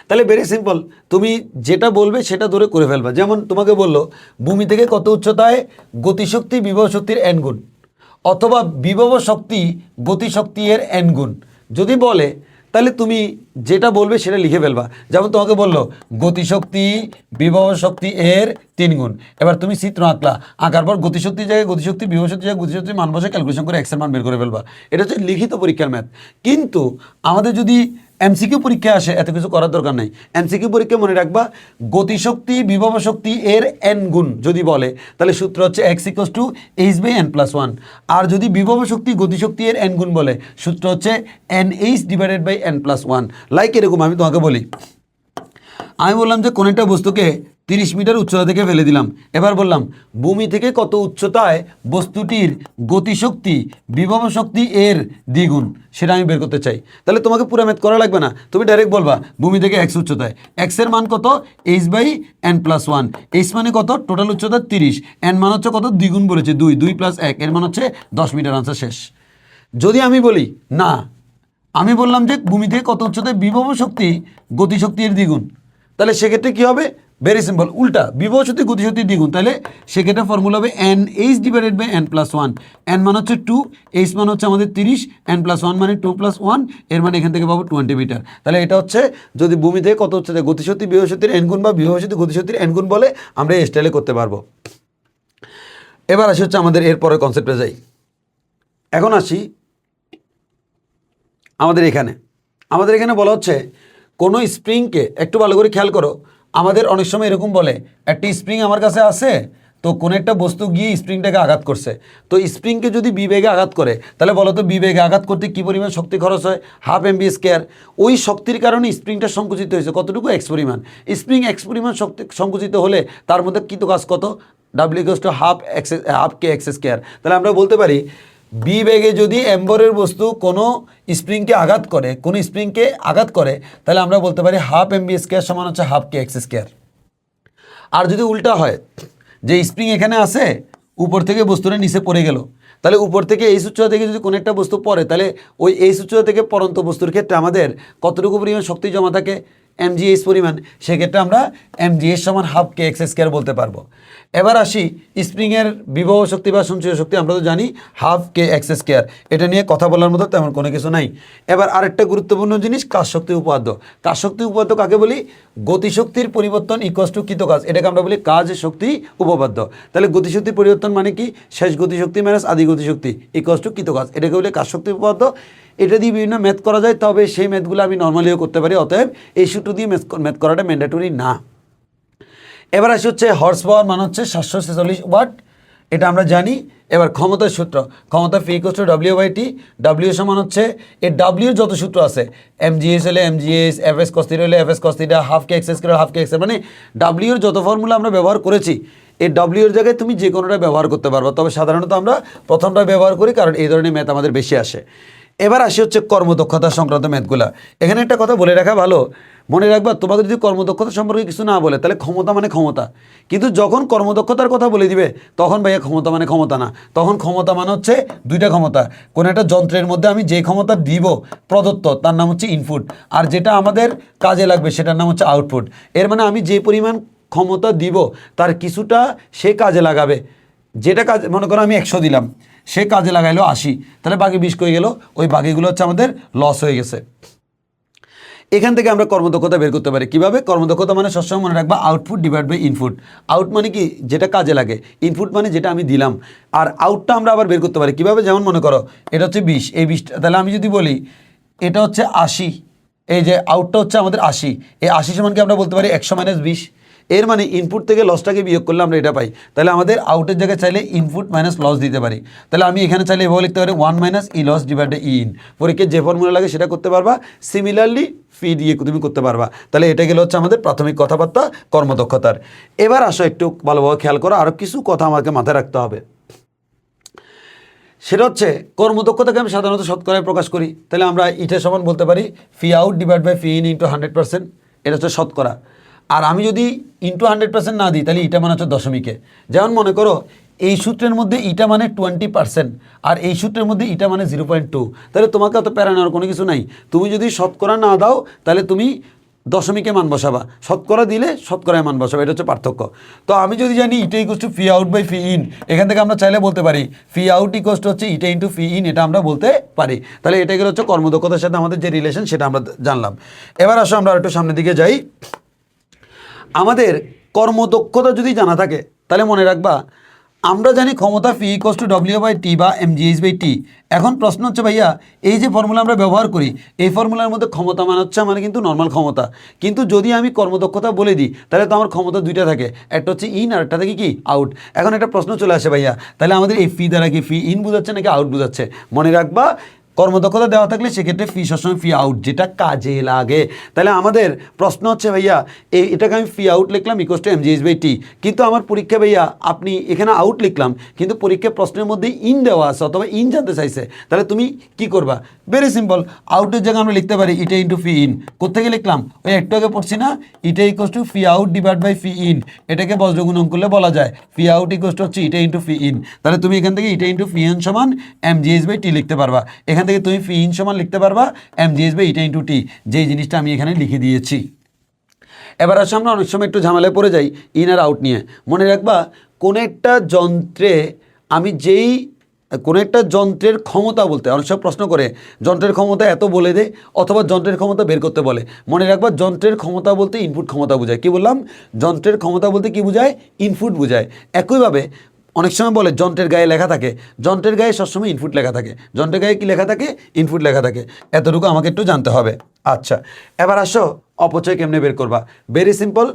[SPEAKER 1] তাহলে ভেরি সিম্পল, তুমি যেটা বলবে সেটা ধরে করে ফেলবা। যেমন তোমাকে বললো ভূমি থেকে কত উচ্চতায় গতিশক্তি বিভব শক্তির n গুণ, অথবা বিভব শক্তি গতিশক্তি এর n গুণ যদি বলে, তাহলে তুমি যেটা বলবে সেটা লিখে ফেলবা। যেমন তোমাকে বললো গতিশক্তি বিভব শক্তি এর 3 গুণ, এবার তুমি চিত্র আঁকার পর গতিশক্তির জায়গায় গতিশক্তি, বিভব শক্তির জায়গায় গতিশক্তির মান বসে ক্যালকুলেশন করে এক্সের মান বের করে ফেলবা। এটা হচ্ছে লিখিত পরীক্ষার ম্যাথ। কিন্তু আমাদের যদি এমসিকিউ পরীক্ষা আসে, এত কিছু করার দরকার নাই। এমসিকিউ পরীক্ষা মনে রাখবা, গতিশক্তি বিভব শক্তি এর n গুণ যদি বলে, তাহলে সূত্র হচ্ছে x ইকুয়ালস টু h/n+1। আর যদি বিভব শক্তি গতিশক্তি এর n গুণ বলে, সূত্র হচ্ছে nh/n+1। লাইক এরকম আমি তোমাকে বলি, আমি বললাম যে কোনো একটা বস্তুকে 30 মিটার উচ্চতা থেকে ফেলে দিলাম, এবার বললাম ভূমি থেকে কত উচ্চতায় বস্তুটির গতিশক্তি বিভব শক্তি এর দ্বিগুণ, সেটা আমি বের করতে চাই। তাহলে তোমাকে পুরো ম্যাথ করা লাগবে না, তুমি ডাইরেক্ট বলবা ভূমি থেকে x উচ্চতায়, x এর মান কত, h/n+1। h মানে কত, টোটাল উচ্চতা 30, n মান হচ্ছে কত, দ্বিগুণ বলেছে 2, 2 + 1, এর মান হচ্ছে 10 মিটার, আনসার শেষ। যদি আমি বলি না, আমি বললাম যে ভূমি থেকে কত উচ্চতায় বিভব শক্তি গতিশক্তি এর দ্বিগুণ, তাহলে সেক্ষেত্রে কী হবে, ভেরি সিম্পল, উল্টা, বিভব শক্তি গতিশক্তির দ্বিগুণ, তাহলে সেক্ষেত্রে ফর্মুলা হবে nh/n+1। n মান হচ্ছে 2, h মান হচ্ছে আমাদের 30, n+1 মানে 2 + 1, এর মানে এখান থেকে পাবো 20 মিটার। তাহলে এটা হচ্ছে যদি ভূমি থেকে কত উচ্চতায় গতিশক্তি বিভব শক্তির n গুণ বা বিভব শক্তি গতিশক্তির n গুণ বলে, আমরা এই স্টাইলে করতে পারবো। এবার আসি হচ্ছে আমাদের এরপরের কনসেপ্টে যাই। এখন আসি আমাদের এখানে বলা হচ্ছে কোনো স্প্রিংকে, একটু ভালো করে খেয়াল করো, আমাদের অনেক সময় এরকম বলে একটি স্প্রিং আমার কাছে আছে, তো কোনো একটা বস্তু গিয়ে স্প্রিংটাকে আঘাত করছে, তো স্প্রিংকে যদি বি বেগে আঘাত করে, তাহলে বলো তো বি বেগে আঘাত করতে কী পরিমাণ শক্তি খরচ হয়, হাফ mv²। ওই শক্তির কারণে স্প্রিংটা সংকুচিত হয়েছে কতটুকু, এক্স পরিমাণ। স্প্রিং এক্স পরিমাণ শক্তি সংকুচিত হলে তার মধ্যে কৃত কাজ কত, w = হাফ kx²। তাহলে আমরা বলতে পারি বি বেগে যদি এম্বরের বস্তু কোনো স্প্রিংকে আঘাত করে, তাহলে আমরা বলতে পারি হাফ mv² সমান হচ্ছে হাফ kx²। আর যদি উল্টা হয়, যে স্প্রিং এখানে আছে, উপর থেকে বস্তুটা নিচে পড়ে গেল, তাহলে উপর থেকে এই উচ্চতা থেকে যদি কোনো একটা বস্তু পড়ে, তাহলে ওই এই উচ্চতা থেকে পড়ন্ত বস্তুর ক্ষেত্রে আমাদের কতটুকু পরিমাণ শক্তি জমা থাকে, mgh পরিমাণ, সেক্ষেত্রে আমরা mgh সমান হাফ কে এক্স স্কোয়ার বলতে পারবো। এবার আসি স্প্রিংয়ের বিভব শক্তি বা সঞ্চয় শক্তি, আমরা তো জানি হাফ কে এক্স স্কোয়ার, এটা নিয়ে কথা বলার মতো তেমন কোনো কিছু নাই। এবার আরেকটা গুরুত্বপূর্ণ জিনিস কাজ শক্তি উপপাদ্য। কাজ শক্তি উপপাদ্য কাকে বলি? গতিশক্তির পরিবর্তন ইকুয়ালস টু কৃত কাজ, এটাকে আমরা বলি কাজ শক্তি উপপাদ্য। তাহলে গতিশক্তির পরিবর্তন মানে কি? শেষ গতিশক্তি মাইনাস আদি গতিশক্তি ইকুয়ালস টু কৃত কাজ, এটাকে বলি কাজ শক্তি উপপাদ্য। এটা দিয়ে বিভিন্ন ম্যাথ করা যায়, তবে সেই ম্যাথগুলো আমি নর্মালিও করতে পারি, অতএব এই সূত্র দিয়ে ম্যাথ করাটা ম্যান্ডেটরি না। এবার আসি হচ্ছে হর্স পাওয়ার মানে হচ্ছে 746 ওয়াট, এটা আমরা জানি। এবার ক্ষমতার সূত্র, ক্ষমতা P equals to W by T, W সমান হচ্ছে এই ডাব্লিউর যত সূত্র আছে, mgh হলে mgh, fs cos θ হলে fs cos θ, half K x square half K x, মানে ডাব্লিউর যত ফর্মুলা আমরা ব্যবহার করেছি, এই ডাব্লিউর জায়গায় তুমি যে কোনোটা ব্যবহার করতে পারবে, তবে সাধারণত আমরা প্রথমটা ব্যবহার করি, কারণ এই ধরনের ম্যাথ আমাদের বেশি আসে। এবার আসি হচ্ছে কর্মদক্ষতা সংক্রান্ত ম্যাথগুলা। এখানে একটা কথা বলে রাখা ভালো, মনে রাখবা তোমাকে যদি কর্মদক্ষতা সম্পর্কে কিছু না বলে, তাহলে ক্ষমতা মানে ক্ষমতা, কিন্তু যখন কর্মদক্ষতার কথা বলে দিবে তখন ভাইয়া ক্ষমতা মানে ক্ষমতা না, তখন ক্ষমতা মানে হচ্ছে দুইটা ক্ষমতা। কোনো একটা যন্ত্রের মধ্যে আমি যে ক্ষমতা দিব প্রদত্ত, তার নাম হচ্ছে ইনপুট, আর যেটা আমাদের কাজে লাগবে সেটার নাম হচ্ছে আউটপুট। এর মানে আমি যে পরিমাণ ক্ষমতা দিব তার কিছুটা সে কাজে লাগাবে, যেটা কাজ মনে করো আমি 100 দিলাম, সে কাজে লাগাইলো 80, তাহলে বাকি 20 কই গেল, ওই বাকিগুলো হচ্ছে আমাদের লস হয়ে গেছে। এখান থেকে আমরা কর্মদক্ষতা বের করতে পারি কিভাবে? কর্মদক্ষতা মানে সবসময় মনে রাখবা output divide by input. Out মানে কি? যেটা কাজে লাগে, ইনপুট মানে যেটা আমি দিলাম, আর আউটটা আমরা আবার বের করতে পারি কিভাবে? যেমন মনে করো এটা হচ্ছে 20, এই 20টা, তাহলে আমি যদি বলি এটা হচ্ছে 80, এই যে আউটটা হচ্ছে আমাদের 80, এই 80 সমানকে আমরা বলতে পারি 100 মাইনাস 20। এর মানে ইনপুট থেকে লসটাকে বিয়োগ করলে আমরা এটা পাই, তাহলে আমাদের আউটের জায়গায় চাইলে ইনপুট মাইনাস লস দিতে পারি। তাহলে আমি এখানে চাইলে এভাবে লিখতে পারি 1 minus E loss divide by E in. পরীক্ষায় যে ফর্মুলা লাগে সেটা করতে পারবা, সিমিলারলি ফি দিয়ে তুমি করতে পারবা। তাহলে এটা গেলে হচ্ছে আমাদের প্রাথমিক কথাবার্তা কর্মদক্ষতার। এবার আসো একটু ভালোভাবে খেয়াল করো, আরও কিছু কথা আমাকে মাথায় রাখতে হবে। সেটা হচ্ছে কর্মদক্ষতাকে আমি সাধারণত শতকরায় প্রকাশ করি, তাহলে আমরা ইটা সমান বলতে পারি P out divide by P in into 100%, এটা হচ্ছে শতকরা। আর আমি যদি ইন্টু 100% না দিই, তাহলে ইটা মানে হচ্ছে দশমিকে। যেমন মনে করো এই সূত্রের মধ্যে ইটা মানে 20%, আর এই সূত্রের মধ্যে ইটা মানে 0.2, তাহলে তোমাকে অত প্যারা নেওয়ার কোনো কিছু নাই। তুমি যদি শতকরা না দাও, তাহলে তুমি দশমিকে মান বসাবা, শতকরা দিলে শতকরায় মান বসাবা, এটা হচ্ছে পার্থক্য। তো আমি যদি জানি eta equals to P out by P in, এখান থেকে আমরা চাইলে বলতে পারি ফি আউট ইকুয়ালস টু হচ্ছে ইটা ইন্টু ফি ইন, এটা আমরা বলতে পারি। তাহলে এটা গেলে হচ্ছে কর্মদক্ষতার সাথে আমাদের যে রিলেশন সেটা আমরা জানলাম। এবার আসো আমরা একটু সামনের দিকে যাই। আমাদের কর্মদক্ষতা যদি জানা থাকে, তাহলে মনে রাখবা আমরা জানি ক্ষমতা P equals to W by টি বা mgh বাই টি। এখন প্রশ্ন হচ্ছে ভাইয়া, এই যে ফর্মুলা আমরা ব্যবহার করি, এই ফর্মুলার মধ্যে ক্ষমতা মানে হচ্ছে মানে কিন্তু নর্মাল ক্ষমতা, কিন্তু যদি আমি কর্মদক্ষতা বলে দিই, তাহলে তো আমার ক্ষমতা দুইটা থাকে, একটা হচ্ছে ইন আর একটা থাকে কি আউট। এখন একটা প্রশ্ন চলে আসে ভাইয়া, তাহলে আমাদের এই ফি দ্বারা কি ফি ইন বোঝাচ্ছে নাকি আউট বোঝাচ্ছে? মনে রাখবা কর্মদক্ষতা দেওয়া থাকলে সেক্ষেত্রে ফি সবসময় ফি আউট, যেটা কাজে লাগে। তাহলে আমাদের প্রশ্ন হচ্ছে ভাইয়া এটাকে আমি ফি আউট লিখলাম equals to mgh by T, কিন্তু আমার পরীক্ষা ভাইয়া আপনি এখানে আউট লিখলাম, কিন্তু পরীক্ষার প্রশ্নের মধ্যে ইন দেওয়া আছে অথবা ইন জানতে চাইছে, তাহলে তুমি কি করবা? ভেরি সিম্পল, আউটের জায়গায় আমরা লিখতে পারি ইটা ইন্টু ফি ইন। কোথেকে লিখলাম? ওই একটু আগে পড়ছি না, eta equals to P out divide by P in, এটাকে বজ্রগুণন করলে বলা যায় ফি আউট ইকুয়ালস টু হচ্ছে ইটা ইন্টু ফি ইন। তাহলে তুমি এখান থেকে ইটা ইন্টু ফি ইন সমান mgh বাই টি লিখতে পারবা, এখান থেকে তুমি ফি ইন সমান লিখতে পারবা mgh by eta into T, যেই জিনিসটা আমি এখানে লিখে দিয়েছি। এবার আসলে আমরা অনেক সময় একটু ঝামেলায় পড়ে যাই ইন আর আউট নিয়ে। মনে রাখবা কোনো একটা যন্ত্রে আমি কোনো একটা যন্ত্রের ক্ষমতা বলতে অনেক সময় প্রশ্ন করে যন্ত্রের ক্ষমতা এত বলে দে, অথবা যন্ত্রের ক্ষমতা বের করতে বলে। মনে রাখবা যন্ত্রের ক্ষমতা বলতে ইনপুট ক্ষমতা বোঝায়। কি বললাম? যন্ত্রের ক্ষমতা বলতে কি বোঝায়? ইনপুট বোঝায়। একইভাবে অনেক সময় বলে যন্ত্রের গায়ে লেখা থাকে, যন্ত্রের গায়ে সবসময় ইনপুট লেখা থাকে। যন্ত্রের গায়ে কি লেখা থাকে? ইনপুট লেখা থাকে। এতটুকু আমাকে একটু জানতে হবে। আচ্ছা, এবার আসো অপচয় কেমনে বের করবা? ভেরি সিম্পল,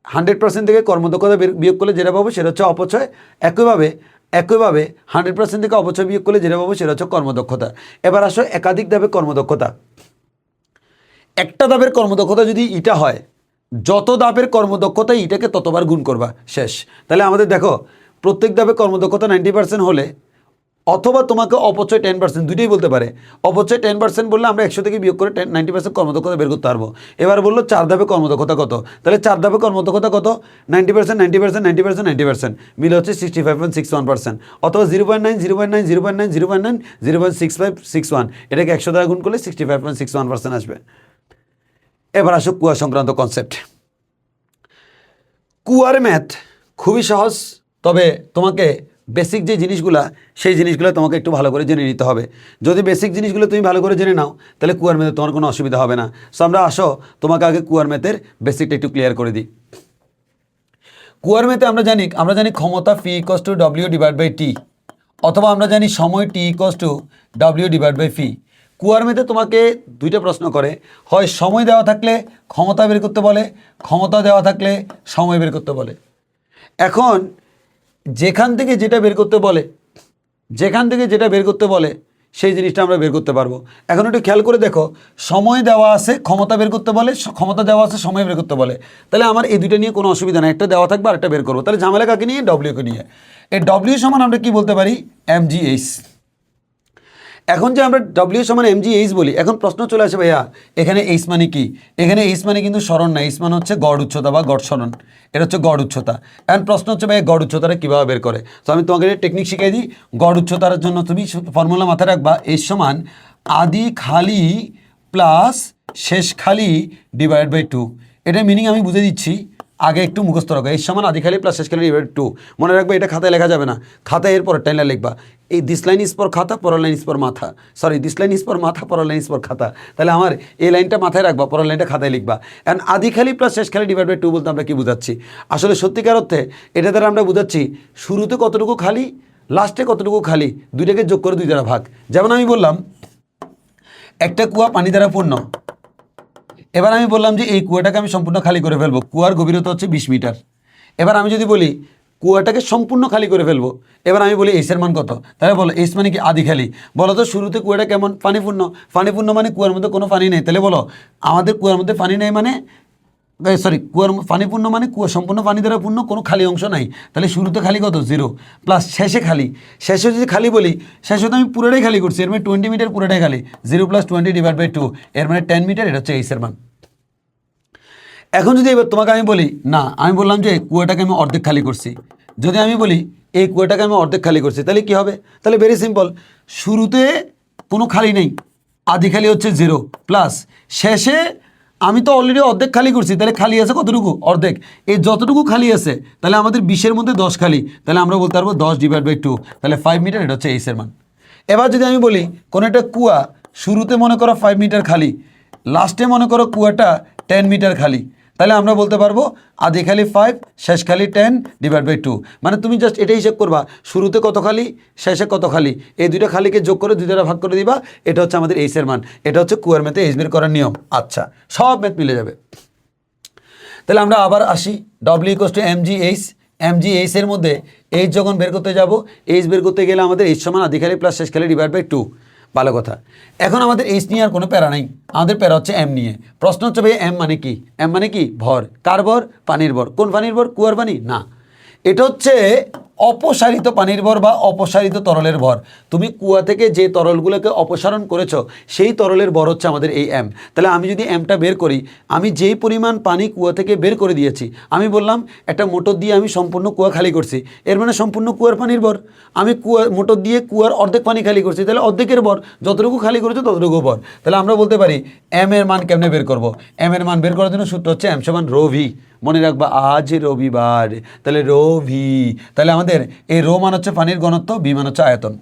[SPEAKER 1] 100% থেকে কর্মদক্ষতা বিয়োগ করলে যেটা পাবো সেটা হচ্ছে অপচয়। একইভাবে 100% থেকে অপচয় বিয়োগ করলে যেটা পাবো সেটা হচ্ছে কর্মদক্ষতা। এবার আসো একাধিক ধাপে কর্মদক্ষতা। একটা ধাপের কর্মদক্ষতা যদি ইটা হয়, যত ধাপের কর্মদক্ষতা ইটাকে ততবার গুণ করবা, শেষ। তাহলে আমাদের দেখো প্রত্যেক ধাপে কর্মদক্ষতা 90% হলে অথবা তোমাকে অপচয় 10%, দুইটাই বলতে পারে। অপচয় 10% বললে আমরা 100 থেকে বিয়োগ করে 90% কর্মদক্ষতা বের করতে পারবো। এবার বললো 4 ধাপে কর্মদক্ষতা কত, তাহলে 4 ধাপে কর্মদক্ষতা কত, 90%, 90%, 90%, 90% মিলে হচ্ছে 65.61%, অথবা 0.9, 0.9, 0.9, 0.9, 0.6561, এটাকে 100 দ্বারা গুণ করলে 65.61% আসবে। এবার আসো কুয়া সংক্রান্ত কনসেপ্ট। কুয়ার ম্যাথ খুবই সহজ, তবে তোমাকে বেসিক যে জিনিসগুলা সেই জিনিসগুলো তোমাকে একটু ভালো করে জেনে নিতে হবে। যদি বেসিক জিনিসগুলো তুমি ভালো করে জেনে নাও তাহলে কুয়ার ম্যাথে তোমার কোনো অসুবিধা হবে না। সো আমরা আসো তোমাকে আগে কুয়ার ম্যাথের বেসিকটা একটু ক্লিয়ার করে দিই। কুয়ার ম্যাথে আমরা জানি ক্ষমতা P equals to W divide by T, অথবা আমরা জানি সময় T equals to W divide by P. কুয়ার ম্যাথে তোমাকে দুইটা প্রশ্ন করে, হয় সময় দেওয়া থাকলে ক্ষমতা বের করতে বলে, ক্ষমতা দেওয়া থাকলে সময় বের করতে বলে। এখন যেখান থেকে যেটা বের করতে বলে সেই জিনিসটা আমরা বের করতে পারবো। এখন একটু খেয়াল করে দেখো, সময় দেওয়া আছে ক্ষমতা বের করতে বলে, ক্ষমতা দেওয়া আছে সময় বের করতে বলে, তাহলে আমার এই দুইটা নিয়ে কোনো অসুবিধা নেই, একটা দেওয়া থাকবে আর একটা বের করবো। তাহলে ঝামেলা কাকে নিয়ে, ডব্লিউকে নিয়ে। এই ডব্লিউ সমান আমরা কি বলতে পারি, mgh। এখন যে আমরা ডব্লিউ সমান mgh বলি, এখন প্রশ্ন চলে আসে ভাইয়া এখানে এইচ মানে কি, এখানে এইচ মানে কিন্তু সরণ না, এইচ মানে হচ্ছে গড় উচ্চতা বা গড় সরণ, এটা হচ্ছে গড় উচ্চতা। এখন প্রশ্ন হচ্ছে ভাইয়া গড় উচ্চতাটা কীভাবে বের করে। তো আমি তোমাকে টেকনিক শিখিয়ে দিই। গড় উচ্চতার জন্য তুমি ফর্মুলা মাথায় রাখবা, এইচ সমান আদি খালি প্লাস শেষ খালি ডিভাইড বাই 2। এটার মিনিং আমি বুঝে দিচ্ছি, আগে একটু মুখস্থ রাখো। এই সমান আদি খালি প্লাস শেষ খালি ডিভাইড 2 মনে রাখবে, এটা খাতায় লেখা যাবে না, খাতায় এরপর টাইলা লিখবা। এই দিস লাইন ইজ ফর খাতা, পরের লাইন ইজ ফর মাথা, sorry this line is for মাথা, পরের লাইন ইজ ফর খাতা। তাহলে আমার এই লাইনটা মাথায় রাখবা, পরের লাইনটা খাতায় লিখবা। অ্যান্ড আদি খালি প্লাস শেষ খালি ডিভাইড বাই 2 বলতে আমরা কি বুঝাচ্ছি, আসলে সত্যিকার অর্থে এটা দ্বারা আমরা বুঝাচ্ছি শুরুতে কতটুকু খালি, লাস্টে কতটুকু খালি, দুইটাকে যোগ করে 2 দ্বারা ভাগ। যেমন আমি বললাম একটা কুয়া পানি দ্বারা পূর্ণ, এবার আমি বললাম যে এই কুয়াটাকে আমি সম্পূর্ণ খালি করে ফেলবো, কুয়ার গভীরতা হচ্ছে 20 মিটার। এবার আমি যদি বলি কুয়াটাকে সম্পূর্ণ খালি করে ফেলবো, এবার আমি বলি এইচের মান কত, তাহলে বলো এইচ মানে কি আদি খালি। বলো তো শুরুতে কুয়াটা কেমন, পানিপূর্ণ, পানিপূর্ণ মানে কুয়ার মধ্যে কোনো পানি নেই, তাহলে বলো আমাদের কুয়ার মধ্যে পানি নেই মানে সরি কুয়ার পানিপূর্ণ মানে কুয়া সম্পূর্ণ পানি দ্বারা পূর্ণ, কোনো খালি অংশ নাই, তাহলে শুরুতে খালি কত 0, প্লাস শেষে খালি, শেষে যদি খালি বলি শেষে তো আমি পুরোটাই খালি করছি, এর মানে 20 মিটার পুরোটাই খালি, 0 + 20 ডিভাইড বাই 2, এর মানে 10 মিটার, এটা হচ্ছে এইচের মান। এখন যদি এবার তোমাকে আমি বলি না, আমি বললাম যে কুয়াটাকে আমি অর্ধেক খালি করছি, যদি আমি বলি এই কুয়াটাকে আমি অর্ধেক খালি করছি, তাহলে কি হবে, তাহলে ভেরি সিম্পল, শুরুতে কোনো খালি নেই, আদি খালি হচ্ছে 0, প্লাস শেষে আমি তো অলরেডি অর্ধেক খালি করছি, তাহলে খালি আছে কতটুকু, অর্ধেক। এই যতটুকু খালি আছে তাহলে আমাদের 20-এর মধ্যে 10 খালি, তাহলে আমরা বলতে পারবো 10 ডিভাইড বাই 2, তাহলে 5 মিটার, এটা হচ্ছে এইচের মান। এবার যদি আমি বলি কোনো একটা কুয়া শুরুতে মনে করো 5 মিটার খালি, লাস্টে মনে করো কুয়াটা 10 মিটার খালি, তাহলে আমরা বলতে পারবো আদি খালি 5, শেষ খালি 10 ডিভাইড বাই 2। মানে তুমি জাস্ট এটাই হিসেব করবা, শুরুতে কত খালি, শেষে কত খালি, এই দুইটা খালিকে যোগ করে 2 দ্বারা ভাগ করে দিবা, এটা হচ্ছে আমাদের এইচের মান। এটা হচ্ছে কুয়ার ম্যাথে এইচ বের করার নিয়ম। আচ্ছা, সব ম্যাথ মিলে যাবে। তাহলে আমরা আবার আসি, ডব্লিউ ইকুয়ালস টু mgh এর মধ্যে এইচ যখন বের করতে যাব, এইচ বের করতে গেলে আমাদের এইচ সমান আদি খালি প্লাস শেষ খালি ডিভাইড বাই 2। ভালো কথা, এখন আমাদের এইচ নিয়ে আর কোনো প্যারা নাই, আমাদের প্যারা হচ্ছে এম নিয়ে। প্রশ্ন হচ্ছে ভাই এম মানে কি, এম মানে কি ভর, কার ভর, পানির ভর। কোন পানির ভর, কুয়ার পানি না, এটা হচ্ছে অপসারিত পানির ভর বা অপসারিত তরলের ভর। তুমি কুয়া থেকে যে তরলগুলোকে অপসারণ করেছো সেই তরলের ভর হচ্ছে আমাদের এই এম। তাহলে আমি যদি এমটা বের করি, আমি যেই পরিমাণ পানি কুয়া থেকে বের করে দিয়েছি, আমি বললাম একটা মোটর দিয়ে আমি সম্পূর্ণ কুয়া খালি করছি, এর মানে সম্পূর্ণ কুয়ার পানির ভর। আমি মোটর দিয়ে কুয়ার অর্ধেক পানি খালি করছি, তাহলে অর্ধেকের ভর, যতটুকু খালি করেছো ততটুকু ভর। তাহলে আমরা বলতে পারি এম এর মান কেমনে বের করব, এম এর মান বের করার জন্য সূত্র হচ্ছে এম সমান রো ভি। মনে রাখবা আজ রবিবার, তাহলে রো ভি, তাহলে আমাদের এই রো মান হচ্ছে পানির ঘনত্ব, ভি মান হচ্ছে আয়তন।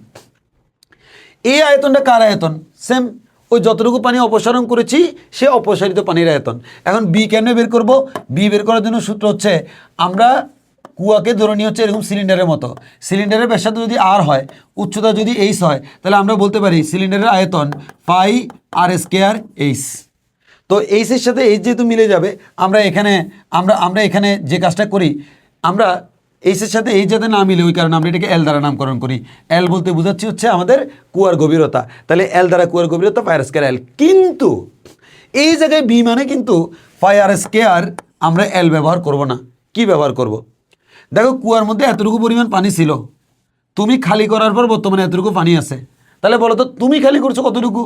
[SPEAKER 1] এই আয়তনটা কার আয়তন, সেম ওই যতটুকু পানি অপসারণ করেছি সে অপসারিত পানির আয়তন। এখন বি কেমনে বের করব, বি বের করার জন্য সূত্র হচ্ছে আমরা কুয়াকে ধরে নিয়ে হচ্ছে এরকম সিলিন্ডারের মতো, সিলিন্ডারের ব্যাসার্ধ যদি আর হয়, উচ্চতা যদি এইচ হয়, তাহলে আমরা বলতে পারি সিলিন্ডারের আয়তন পাই আর স্কয়ার এইচ। তো এইচের সাথে এইচ যেহেতু মিলে যাবে, আমরা এখানে যে কাজটা করি, আমরা এইচের সাথে এইচ যাতে না মিলে ওই কারণে আমরা এটাকে এল দ্বারা নামকরণ করি। এল বলতে বোঝাচ্ছি হচ্ছে আমাদের কুয়ার গভীরতা, তাহলে এল দ্বারা কুয়ার গভীরতা পাই আর স্কয়ার এল। কিন্তু এই জায়গায় বি মানে কিন্তু পাই আর স্কয়ার আমরা এল ব্যবহার করব না। কি ব্যবহার করব, দেখো কুয়ার মধ্যে এতটুকু পরিমাণ পানি ছিল, তুমি খালি করার পর বর্তমানে এতটুকু পানি আছে, তাহলে বলো তো তুমি খালি করছো কতটুকু?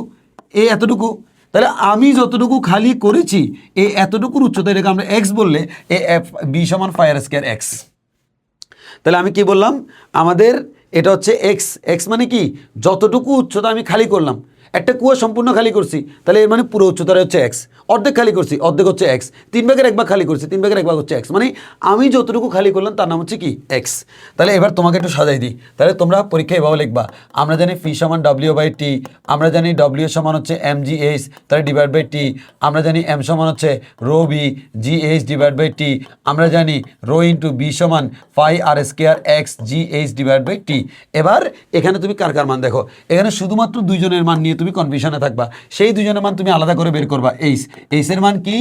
[SPEAKER 1] এই এতটুকু। তাহলে আমি যতটুকু খালি করেছি এই এতটুকুর উচ্চতা, এটাকে আমরা এক্স বললে এ বি সমান ফাই আর স্কয়ার এক্স। তাহলে আমি কি বললাম, আমাদের এটা হচ্ছে এক্স। এক্স মানে কি, যতটুকু উচ্চতা আমি খালি করলাম। একটা কুয়া সম্পূর্ণ খালি করছি, তাহলে এর মানে পুরো উচ্চতাটা হচ্ছে এক্স। অর্ধেক খালি করছি, অর্ধেক হচ্ছে এক্স। 3/1 খালি করছি, 3/1 হচ্ছে এক্স। মানে আমি যতটুকু খালি করলাম তার নাম হচ্ছে কি, এক্স। তাহলে এবার তোমাকে একটু সাজাই দিই, তাহলে তোমরা পরীক্ষায় এভাবে লিখবা। আমরা জানি ফি সমান W/T, আমরা জানি ডব্লিউ সমান হচ্ছে mgh, তাহলে ডিভাইড বাই টি। আমরা জানি এম সমান হচ্ছে rho V GH divide by T. আমরা জানি রো ইন্টু বি সমান pi R square X GH divide by T. এবার এখানে তুমি কার কার মান দেখো, এখানে শুধুমাত্র দুইজনের মান নিয়ে তুমি কনফিউশনে থাকবা। সেই দুইজনের মান তুমি আলাদা করে বের করবা। এইসের মান কি,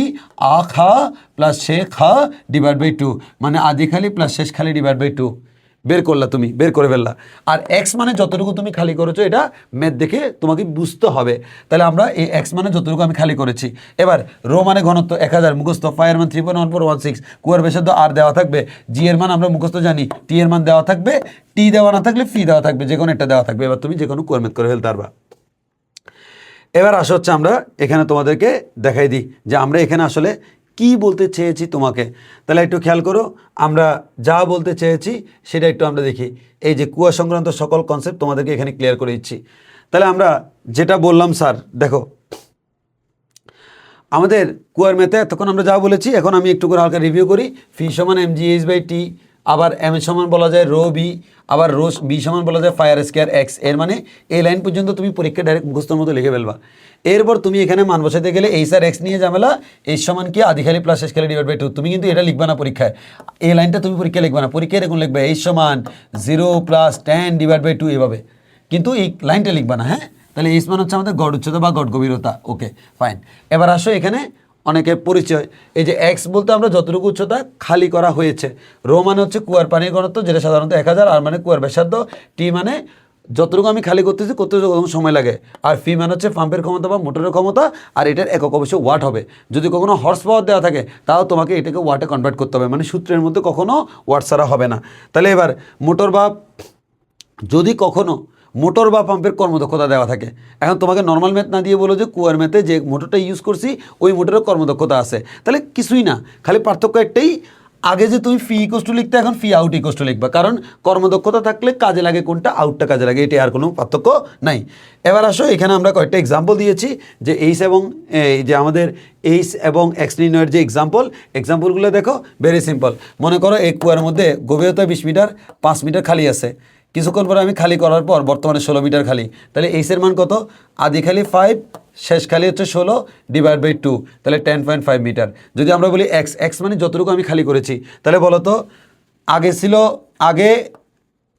[SPEAKER 1] আ খা প্লাস সে খা ডিভাইড বাই 2, মানে আদি খালি প্লাস শেষ খালি ডিভাইড বাই 2 বের করলা, তুমি বের করে ফেললা। আর এক্স মানে যতটুকু তুমি খালি করেছো, এটা ম্যাথ দেখে তোমাকে বুঝতে হবে। তাহলে আমরা এই এক্স মানে যতটুকু আমি খালি করেছি। এবার রো মানে ঘনত্ব 1000 মুখস্থ, ফাইয়ের মান 3.1416, কুয়ার ব্যাসার্ধ আর দেওয়া থাকবে, জি এর মান আমরা মুখস্থ জানি, টি এর মান দেওয়া থাকবে, টি দেওয়া না থাকলে ফি দেওয়া থাকবে, যে কোনো একটা দেওয়া থাকবে। এবার তুমি যে কোনো কুয়ার ম্যাথ করে ফেলতে পারবা। এবার আসা হচ্ছে আমরা এখানে তোমাদেরকে দেখাই দিই যে আমরা এখানে আসলে কি বলতে চেয়েছি তোমাকে। তাহলে একটু খেয়াল করো, আমরা যা বলতে চেয়েছি সেটা একটু আমরা দেখি। এই যে কুয়া সংক্রান্ত সকল কনসেপ্ট তোমাদেরকে এখানে ক্লিয়ার করে দিচ্ছি। তাহলে আমরা যেটা বললাম, স্যার দেখো আমাদের কুয়ার ম্যাথে এতক্ষণ আমরা যা বলেছি, এখন আমি একটু করে হালকা রিভিউ করি। ফি সমান mgh/t, আবার এম সমান বলা যায় রো বি, আবার রো বি সমান বলা যায় ফাই আর স্কয়ার এক্স। এর মানে এই লাইন পর্যন্ত তুমি পরীক্ষা ডাইরেক্ট মুখস্থর মতো লিখে ফেলবা। এরপর তুমি এখানে মান বসাতে গেলে এইচ আর এক্স নিয়ে ঝামেলা, এইচ সমান কি আদি খালি প্লাস শেষ খালি ডিভাইড বাই 2। তুমি কিন্তু এটা লিখবা না পরীক্ষায়, এই লাইনটা তুমি পরীক্ষায় লিখবা না। পরীক্ষায় এরকম লিখবে এইচ সমান 0 + 10 ডিভাইড বাই 2 এভাবে, কিন্তু এই লাইনটা লিখবা না। হ্যাঁ, তাহলে এইচ মান হচ্ছে আমাদের গড় উচ্চতা বা গড় গভীরতা। Okay fine. এবার আসো এখানে অনেকের পরিচয়। এই যে এক্স বলতে আমরা যতটুকু উচ্চতা খালি করা হয়েছে, রো মানে হচ্ছে কুয়ার পানির ঘনত্ব, যেটা সাধারণত 1000, আর মানে কুয়ার ব্যাসার্ধ, টি মানে যতটুকু আমি খালি করতেছি করতে কতক্ষণ সময় লাগে, আর ফি মানে হচ্ছে পাম্পের ক্ষমতা বা মোটরের ক্ষমতা, আর এটার একক অবশ্যই ওয়াট হবে। যদি কখনো হর্স পাওয়ার দেওয়া থাকে তাও তোমাকে এটাকে ওয়াটে কনভার্ট করতে হবে, মানে সূত্রের মধ্যে কখনো ওয়াট ছাড়া হবে না। তাহলে এবার মোটর বা যদি কখনো মোটর বা পাম্পের কর্মদক্ষতা দেওয়া থাকে, এখন তোমাকে নর্মাল ম্যাথ না দিয়ে বলো যে কুয়ার ম্যাথে যে মোটরটা ইউজ করছি ওই মোটরের কর্মদক্ষতা আছে, তাহলে কিছুই না, খালি পার্থক্য একটাই, আগে যে তুমি ফি ইকোস টু লিখতে এখন ফি আউট ইকোস টু লিখবা, কারণ কর্মদক্ষতা থাকলে কাজে লাগে কোনটা, আউটটা কাজে লাগে, এটি আর কোনো পার্থক্য নাই। এবার আসো এখানে আমরা কয়েকটা এক্সাম্পল দিয়েছি যে এইচ এবং এই যে আমাদের এইচ এবং এক্স নির্ণয়ের যে এক্সাম্পলগুলো দেখো ভেরি সিম্পল। মনে করো এই কুয়ার মধ্যে গভীরতা 20 মিটার, 5 মিটার খালি আছে। কিছুক্ষণ পরে আমি খালি করার পর বর্তমানে 16 মিটার খালি, তাহলে এইচের মান কত, আদি খালি 5, শেষ খালি হচ্ছে 16 ডিভাইড বাই 2, তাহলে 10.5 মিটার। যদি আমরা বলি এক্স, এক্স মানে যতটুকু আমি খালি করেছি, তাহলে বলো তো আগে ছিল, আগে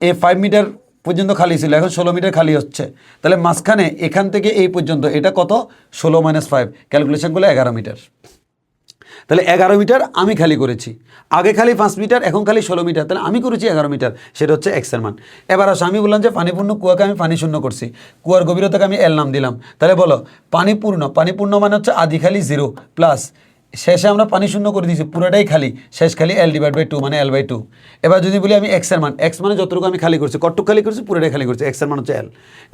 [SPEAKER 1] এ 5 মিটার পর্যন্ত খালি ছিল, এখন 16 মিটার খালি হচ্ছে, তাহলে মাঝখানে এখান থেকে এই পর্যন্ত এটা কত, 16 - 5, ক্যালকুলেশন করলে 11 মিটার। তাহলে 11 মিটার আমি খালি করেছি, আগে খালি 5 মিটার, এখন খালি 16 মিটার, তাহলে আমি করেছি 11 মিটার, সেটা হচ্ছে এক্সের মান। এবার আসো আমি বললাম যে পানিপূর্ণ কুয়াকে আমি পানি শূন্য করছি, কুয়ার গভীরতাকে আমি এল নাম দিলাম, তাহলে বলো পানিপূর্ণ মানে হচ্ছে আদি খালি 0 প্লাস শেষে আমরা পানি শূন্য করে দিয়েছি, পুরোটাই খালি, শেষ খালি L ডিভাইড বাই 2 মানে L/2। এবার যদি বলি আমি এক্সের মান, এক্স মানে যতটুকু আমি খালি করছি, কতটুকু খালি করছি, পুরোটাই খালি করছি, এক্সের মান হচ্ছে L।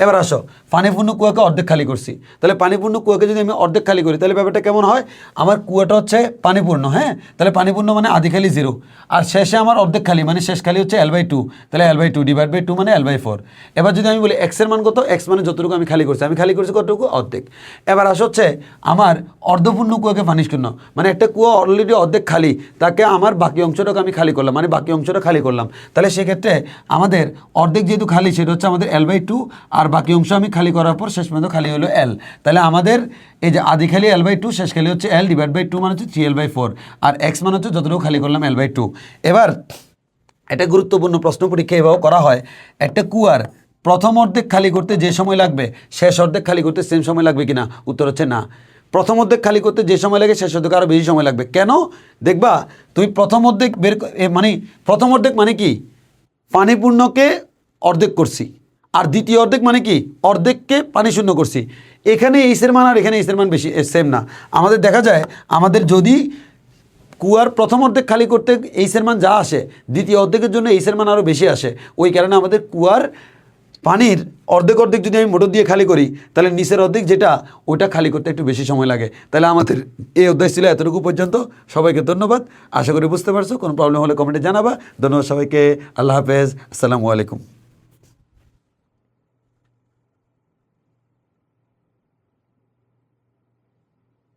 [SPEAKER 1] এবার আসো পানিপূর্ণ কুয়াকে অর্ধেক খালি করছি, তাহলে পানিপূর্ণ কুয়াকে যদি আমি অর্ধেক খালি করি তাহলে ব্যাপারটা কেমন হয়, আমার কুয়াটা হচ্ছে পানিপূর্ণ, হ্যাঁ, তাহলে পানিপূর্ণ মানে আদি খালি 0, আর শেষে আমার অর্ধেক খালি মানে শেষ খালি হচ্ছে L/2, তাহলে L/2 ডিভাইড বাই 2 মানে L/4। এবার যদি আমি বলি এক্সের মান কত, এক্স মানে যতটুকু আমি খালি করছি কতটুকু, অর্ধেক। এবার আসো হচ্ছে আমার অর্ধপূর্ণ কুয়াকে পানি শূন্য, মানে একটা কুয়া অলরেডি অর্ধেক খালি, তাকে আমার বাকি অংশটাকে আমি খালি করলাম, মানে বাকি অংশটা খালি করলাম, তাহলে সেক্ষেত্রে আমাদের অর্ধেক যেহেতু খালি সেটা হচ্ছে আমাদের L/2, আর বাকি অংশ আমি খালি করার পর শেষ পর্যন্ত খালি হলো L, তাহলে আমাদের এই যে আদি খালি L/2, শেষ খালি হচ্ছে L ডিভাইড বাই 2 মানে হচ্ছে 3L/4, আর এক্স মানে হচ্ছে যতটুকু খালি করলাম L/2। এবার এটা গুরুত্বপূর্ণ প্রশ্ন, পরীক্ষা এভাবে করা হয়, একটা কুয়ার প্রথম অর্ধেক খালি করতে যে সময় লাগবে শেষ অর্ধেক খালি করতে সেম সময় লাগবে কিনা, উত্তর হচ্ছে না। প্রথম অর্ধেক খালি করতে যে সময় লাগে শেষ অর্ধেক আরও বেশি সময় লাগবে। কেন দেখবা, তুমি প্রথম অর্ধেক প্রথম অর্ধেক মানে কি, পানিপূর্ণকে অর্ধেক করছি, আর দ্বিতীয় অর্ধেক মানে কি, অর্ধেককে পানি শূন্য করছি। এখানে এইচের মান আর এখানে এইচের মান বেশি সেম না। আমাদের দেখা যায় আমাদের যদি কুয়ার প্রথম অর্ধেক খালি করতে এইচের মান যা আসে দ্বিতীয় অর্ধেকের জন্য এইচের মান আরও বেশি আসে। ওই কারণে আমাদের কুয়ার পানির অর্ধেক অর্ধেক যদি আমি মোটর দিয়ে খালি করি তাহলে নিচের অর্ধেক যেটা ওটা খালি করতে একটু বেশি সময় লাগে। তাহলে আমাদের এই অধ্যায় ছিল এতটুকু পর্যন্ত। সবাইকে ধন্যবাদ, আশা করি বুঝতে পারছো। কোনো প্রবলেম হলে কমেন্টে জানাবা। ধন্যবাদ সবাইকে, আল্লাহ হাফেজ, আসসালামু আলাইকুম।